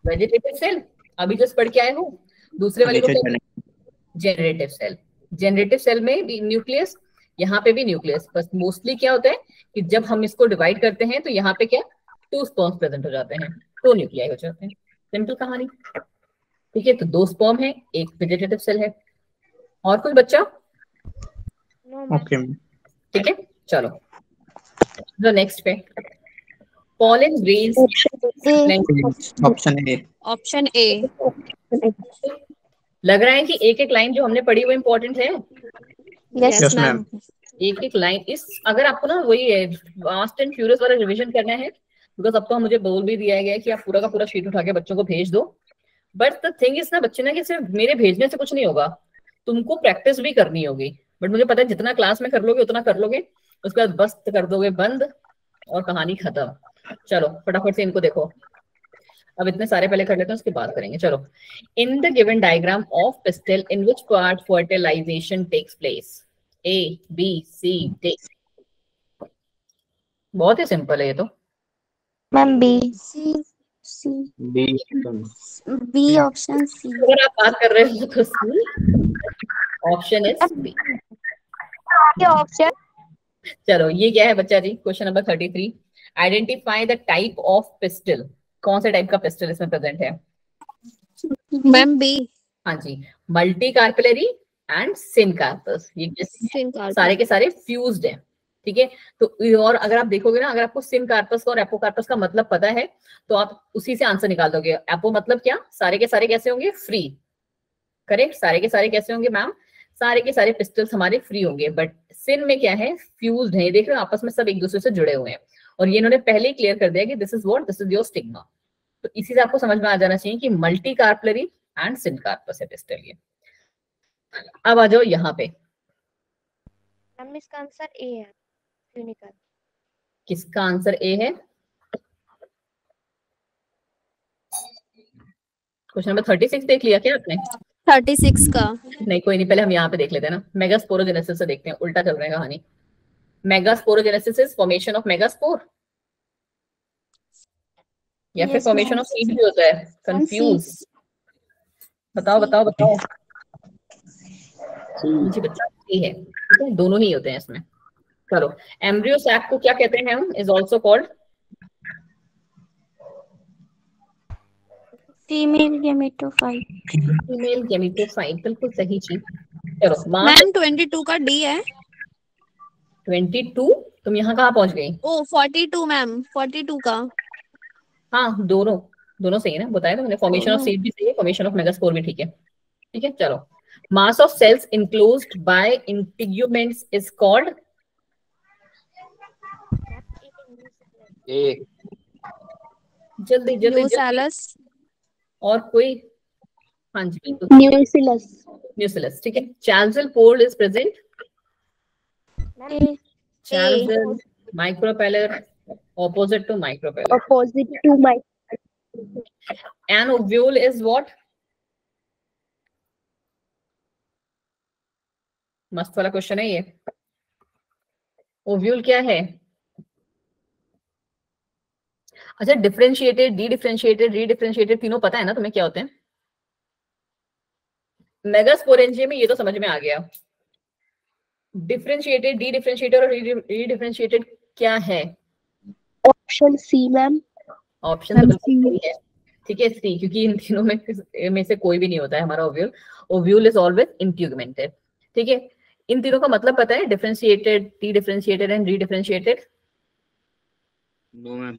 [SPEAKER 1] वेजिटेटिव सेल, अभी जस्ट पढ़ के आए हो। दूसरे वाले को क्या, जनरेटिव सेल। जनरेटिव सेल में भी न्यूक्लियस, यहाँ पे भी न्यूक्लियस, बस मोस्टली क्या होता है कि जब हम इसको डिवाइड करते हैं तो यहाँ पे क्या 2 स्पर्म्स प्रेजेंट हो जाते हैं, 2 न्यूक्लियाई हो जाते हैं। सिंपल कहानी, ठीक है। तो 2 स्पर्म है, एक वेजिटेटिव सेल है। और कोई बच्चा?
[SPEAKER 7] ओके,
[SPEAKER 1] ठीक है, चलो जो नेक्स्ट पे pollen grains
[SPEAKER 7] option A.
[SPEAKER 5] Option A.
[SPEAKER 1] लग रहा है कि एक एक लाइन जो हमने पढ़ी वो इम्पोर्टेंट है।
[SPEAKER 5] Yes ma'am.
[SPEAKER 1] एक एक लाइन इस, अगर आपको ना वही है फास्ट एंड फ्यूरियस वाला रिवीजन करना है, बिकॉज अब तो मुझे बोल भी दिया गया है कि आप पूरा का पूरा शीट उठा के बच्चों को भेज दो। बट द थिंग इज ना बच्चे ना कि सिर्फ मेरे भेजने से कुछ नहीं होगा, तुमको प्रैक्टिस भी करनी होगी। बट मुझे पता है जितना क्लास में कर लोगे उतना कर लोगे, उसके बाद बस कर दोगे बंद और कहानी खत्म। चलो फटाफट से इनको देखो, अब इतने सारे पहले कर लेते हैं उसके बाद करेंगे। चलो, in the given diagram of pistil in which part fertilization takes place, A B C D. बहुत ही सिंपल है ये तो।
[SPEAKER 6] Ma'am B.
[SPEAKER 8] C
[SPEAKER 2] B
[SPEAKER 8] option C.
[SPEAKER 1] अगर आप बात कर रहे हो तो C, option is B.
[SPEAKER 6] Option.
[SPEAKER 1] चलो ये क्या है बच्चा जी, question number 33, identify the type of pistil. कौन से टाइप का पिस्टल इसमें प्रेजेंट है?
[SPEAKER 5] Ma'am B.
[SPEAKER 1] हाँ जी, मल्टी कार्पिलरी एंड सिनकार्पस, ये सारे के सारे फ्यूज्ड हैं, ठीक है। तो और अगर आप देखोगे ना, अगर आपको सिनकार्पस और एपोकार्पस का मतलब पता है तो आप उसी से आंसर निकाल दोगे। एपो मतलब क्या, सारे के सारे कैसे होंगे, फ्री, करेक्ट। सारे के सारे कैसे होंगे मैम, सारे के सारे पिस्टल्स हमारे फ्री होंगे। बट सिन में क्या है, फ्यूज्ड है, देख रहे हो आपस में सब एक दूसरे से जुड़े हुए हैं। और ये इन्होंने पहले ही क्लियर कर दिया कि this is what, this is your stigma. तो इसी से आपको समझ में आ जाना चाहिए कि मल्टी कार्पलरी एंड सिनकार्पस है पिस्टल ये। अब आ जाओ यहाँ पे,
[SPEAKER 6] मैम इसका आंसर ए है, यूनिकल।
[SPEAKER 1] किसका आंसर ए है? क्वेश्चन नंबर 36 देख लिया क्या आपने?
[SPEAKER 5] 36 का।
[SPEAKER 1] नहीं कोई नहीं, पहले हम यहाँ पे देख लेते हैं ना, मेगास्पोरोजेनेसिस से देखते हैं, उल्टा चल रहा है कहानी। Megasporogenesis is formation of megaspore, या फिर
[SPEAKER 8] Yes,
[SPEAKER 1] formation
[SPEAKER 8] ma'am.
[SPEAKER 1] Of seed भी होता है? कंफ्यूज, बताओ बताओ बताओ जी बच्चा। ये है, ठीक है, दोनों ही होते हैं इसमें। चलो, एम्ब्रियो सैक को क्या कहते हैं हम? Is also called
[SPEAKER 8] female gametophyte.
[SPEAKER 1] Female gametophyte, बिल्कुल सही चीज। चलो मास,
[SPEAKER 5] मैम 22 का डी है।
[SPEAKER 1] 22, तुम यहाँ कहाँ पहुंच गई?
[SPEAKER 5] ओ 42 मैम, 42 का।
[SPEAKER 1] हाँ दोनों दोनों सही है ना, बताया तो मैंने। फॉर्मेशन ऑफ सीड भी सही है, फॉर्मेशन ऑफ मेगास्पोर भी ठीक है, ठीक है। चलो, mass of cells enclosed by integuments is called
[SPEAKER 2] a
[SPEAKER 1] जल्दी जल्दी जल्दी।
[SPEAKER 5] न्यूसेलस।
[SPEAKER 1] और कोई? हाँ जी बिल्कुल,
[SPEAKER 6] न्यूसिलस।
[SPEAKER 1] न्यूसिलस, ठीक है। Chalazal pole is present, chalazal micropylar opposite to micropeller,
[SPEAKER 6] Opposite to my
[SPEAKER 1] an ovule is what? मस्त वाला क्वेश्चन है ये। ओव्यूल क्या है? अच्छा, डिफरेंशिएटेड, डी डिफरेंशिएटेड, री डिफरेंशिएटेड तीनों पता है ना तुम्हें क्या होते हैं? मेगास्पोरेंजियम में ये तो समझ में आ गया। डिफरेंशिएटेड, डी डिफरेंशिएटेड और री डिफरेंशिएटेड क्या है?
[SPEAKER 6] Option C ma'am.
[SPEAKER 1] ऑप्शन तो बिल्कुल सही है, ठीक है, सी, क्योंकि इन तीनों में से कोई भी नहीं होता है हमारा ovule. Ovule is always integumented, ठीक है। इन तीनों का मतलब पता है? Differentiated, dedifferentiated and redifferentiated.
[SPEAKER 2] No ma'am.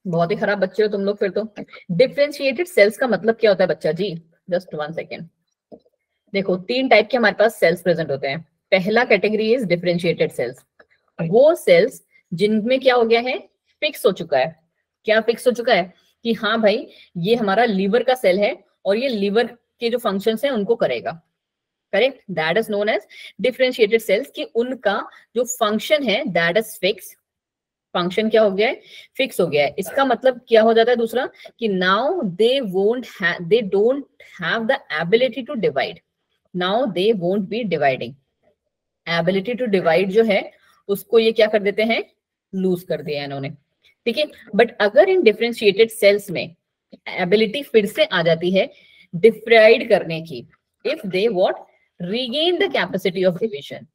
[SPEAKER 1] बहुत ही खराब बच्चे हो तुम लोग फिर तो। डिफरेंशिएटेड सेल्स का मतलब क्या होता है बच्चा जी? Just 1 second. देखो, 3 टाइप के हमारे पास सेल्स प्रेजेंट होते हैं। पहला कैटेगरी इज डिफरेंशिएटेड सेल्स, वो सेल्स जिनमें क्या हो गया है, फिक्स हो चुका है। क्या फिक्स हो चुका है? कि हाँ भाई ये हमारा लीवर का सेल है और ये लीवर के जो फंक्शंस हैं उनको करेगा, correct. That is known as differentiated cells, कि उनका जो फंक्शन है दैट इज फिक्स। फंक्शन क्या हो गया है? फिक्स हो गया है। इसका मतलब क्या हो जाता है दूसरा, कि now they don't have the ability to divide, now they won't be dividing. Ability to divide जो है उसको ये क्या कर देते हैं, लूज कर दिया इन्होंने, ठीक है। बट अगर इन डिफरेंशिएटेड सेल्स में एबिलिटी फिर से आ जाती है डिवाइड करने की, if they what regain the capacity of division,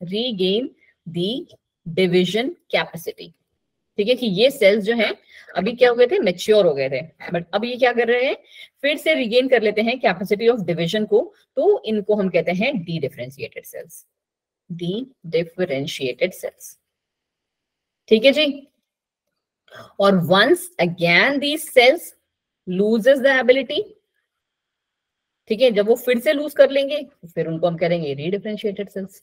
[SPEAKER 1] regain the division capacity. ठीक है, कि ये सेल्स जो हैं अभी क्या हो गए थे, मैच्योर हो गए थे, बट अब ये क्या कर रहे हैं, फिर से रिगेन कर लेते हैं कैपेसिटी ऑफ डिवीजन को, तो इनको हम कहते हैं dedifferentiated cells, dedifferentiated cells. ठीक है जी। और once again these cells loses the ability, ठीक है, जब वो फिर से लूज कर लेंगे फिर उनको हम करेंगे रीडिफरेंशिएटेड सेल्स।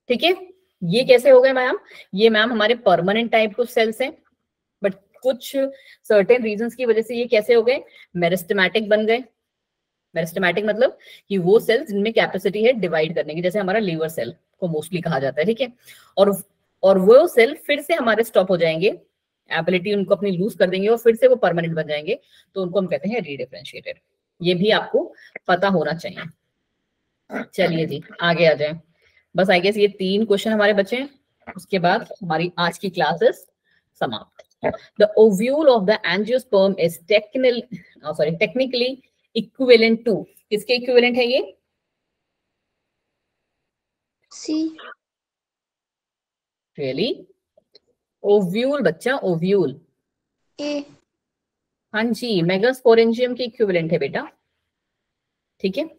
[SPEAKER 1] ठीक है, ये कैसे हो गए मैम, ये मैम हमारे परमानेंट टाइप के सेल्स हैं, बट कुछ सर्टेन रीजंस की वजह से ये कैसे हो गए, मेरिस्टेमेटिक बन गए। मेरिस्टेमेटिक मतलब कि वो सेल्स जिनमें कैपेसिटी है डिवाइड करने की, जैसे हमारा लीवर सेल को मोस्टली कहा जाता है। ठीक है, और वो सेल फिर से हमारे स्टॉप हो जाएंगे, एबिलिटी उनको अपनी लूज कर देंगे और फिर से वो परमानेंट बन जाएंगे, तो उनको हम कहते हैं रीडिफरेंशिएटेड। ये भी आपको पता होना चाहिए। चलिए जी आगे आ जाए। बस आई गेस ये 3 क्वेश्चन हमारे बचे हैं, उसके बाद हमारी आज की क्लासेस समाप्त। The ovule of the angiosperm is technically equivalent to, किसके इक्विवेलेंट है ये,
[SPEAKER 8] सी।
[SPEAKER 1] रियली? ओव्यूल बच्चा, ओव्यूल।
[SPEAKER 8] ए।
[SPEAKER 1] हाँ जी, मेगास्पोरेंजियम के इक्विवेलेंट है बेटा। ठीक है,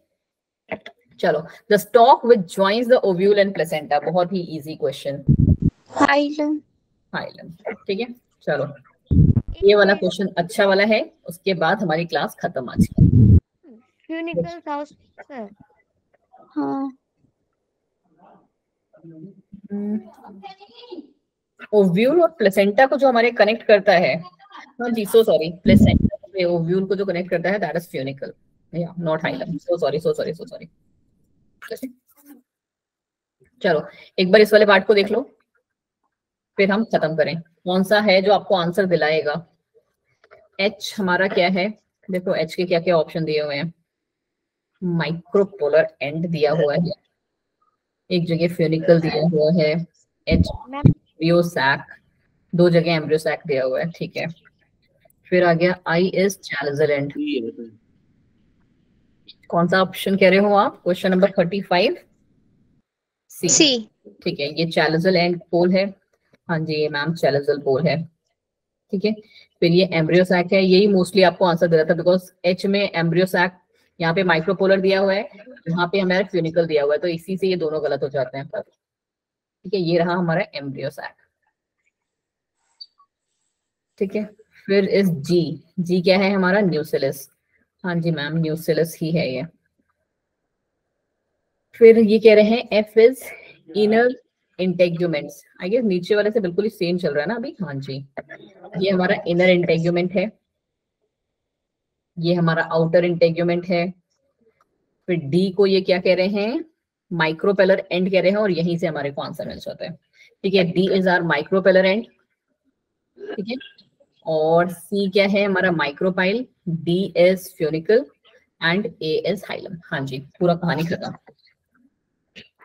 [SPEAKER 1] चलो। The stock which joins the ovule and placenta, बहुत ही इजी क्वेश्चन।
[SPEAKER 8] हाइलम।
[SPEAKER 1] हाइलम, ठीक है। चलो ये वाला क्वेश्चन अच्छा वाला है, उसके बाद हमारी क्लास खत्म आज की।
[SPEAKER 6] फ्यूनिकल था सर।
[SPEAKER 8] हाँ।
[SPEAKER 1] ओव्यूल और प्लेसेंटा को जो हमारे कनेक्ट करता है, हाँ जी सो सॉरी, प्लेसेंटा से ओव्यूल को जो कनेक्ट करता है दैट इज फ्यूनिकल, या नॉट हाइलम। So sorry. चलो एक बार इस वाले पार्ट को देख लो, फिर हम खत्म करें। कौन सा है जो आपको आंसर दिलाएगा? एच हमारा क्या है, देखो एच के क्या क्या ऑप्शन दिए हुए हैं। माइक्रोपोलर एंड दिया हुआ है, एक जगह फ्यूनिकल दिया हुआ है, एच एम्ब्रियो सैक, 2 जगह एम्ब्रियो सैक दिया हुआ है। ठीक है, फिर आ गया आई इज चैलेंजर एंड। कौन सा ऑप्शन कह रहे हो आप? क्वेश्चन नंबर 35 सी। ठीक है, ये चैलेंजर एंड पोल है। हाँ जी ये मैम चैलेंजर पोल है। ठीक है, फिर ये एम्ब्रियो सैक है, यही मोस्टली आपको आंसर दे रहा था, बिकॉज एच में एम्ब्रियो सैक, यहाँ पे माइक्रोपोलर दिया हुआ है, यहाँ पे हमारा फ्यूनिकल दिया हुआ है, तो इसी से ये दोनों गलत हो जाते हैं। ठीक है, ये रहा हमारा एम्ब्रियो सैक। ठीक है, फिर इस जी क्या है हमारा? न्यूसिलस। हाँ जी मैम न्यूसिलस ही है ये। फिर ये कह रहे हैं F is inner integuments. I guess नीचे वाले से बिल्कुल ही सेम चल रहा है ना अभी। हाँ जी, ये हमारा इनर इंटेग्यूमेंट है, ये हमारा आउटर इंटेग्यूमेंट है। फिर डी को ये क्या कह रहे हैं? माइक्रोपेलर एंड कह रहे हैं, और यहीं से हमारे को आंसर मिल जाता है। ठीक है, डी इज आर माइक्रोपेलर एंड। ठीक है, और सी क्या है हमारा? Micropyle, D is funicle and A is hilum. हाँ जी, पूरा कहानी खत्म।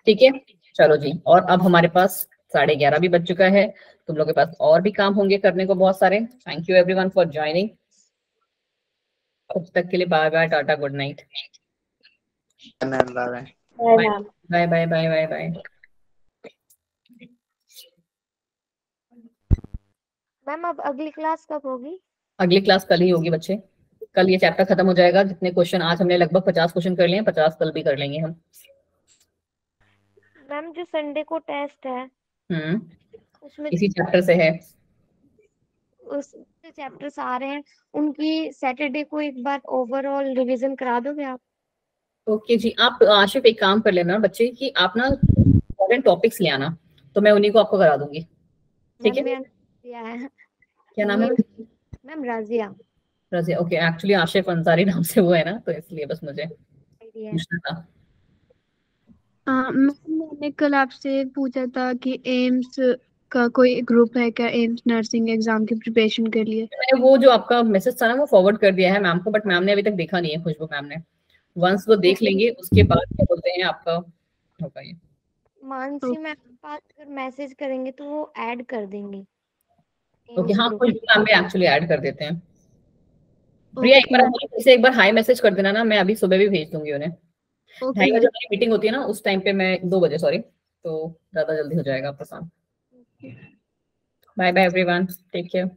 [SPEAKER 1] ठीक है, चलो जी। और अब हमारे पास 11:30 भी बज चुका है, तुम लोग के पास और भी काम होंगे करने को बहुत सारे। Thank you everyone for joining. तब तक के लिए bye bye, tata, good night, bye bye bye bye.
[SPEAKER 6] Ma'am अब अगली क्लास कब होगी?
[SPEAKER 1] अगली क्लास कल ही होगी बच्चे, कल ये चैप्टर खत्म हो जाएगा। जितने क्वेश्चन आज हमने लगभग 50 क्वेश्चन कर लिए हैं, 50 कल भी कर लेंगे हम।
[SPEAKER 6] मैम जो संडे को टेस्ट है उसमें
[SPEAKER 1] इसी चैप्टर से है,
[SPEAKER 6] उस चैप्टर्स आ रहे हैं, उनकी सैटरडे को एक बार ओवरऑल रिवीजन करा दोगे आप?
[SPEAKER 1] ओके जी। आप आशिफ एक काम कर लेना बच्चे कि आप ना इम्पोर्टेंट टॉपिक्स ले आना, तो मैं उन्हीं को आपको करा दूंगी। ठीक है, क्या नाम है
[SPEAKER 6] ma'am? Razia.
[SPEAKER 1] Razia, okay. Actually Asif Ansari नाम से वो है ना, तो इसलिए बस मुझे पूछना था।
[SPEAKER 9] मैंने कल आपसे पूछा था कि एम्स का कोई ग्रुप है क्या, एम्स नर्सिंग एग्जाम की प्रिपरेशन के लिए?
[SPEAKER 1] मैंने वो जो आपका मैसेज था ना वो फॉरवर्ड कर दिया है मैम को, बट मैम ने अभी तक देखा नहीं है, खुशबू मैम ने। वंस वो देख लेंगे उसके बाद क्या बोलते हैं आपका होगा ये।
[SPEAKER 6] मानसी मैम बात कर मैसेज करेंगे तो वो ऐड कर देंगे।
[SPEAKER 1] ओके, हाँ खुशबू मैम भी एक्चुअली ऐड कर देते हैं। प्रिया एक बार मुझे फिर से एक बार हाई मैसेज कर देना ना, मैं अभी सुबह भी भेज दूंगी उन्हें। 2:30 बजे हमारी मीटिंग होती है ना, उस टाइम पे मैं 2 बजे सॉरी, तो ज्यादा जल्दी हो जाएगा आपका काम। Bye bye everyone, take care.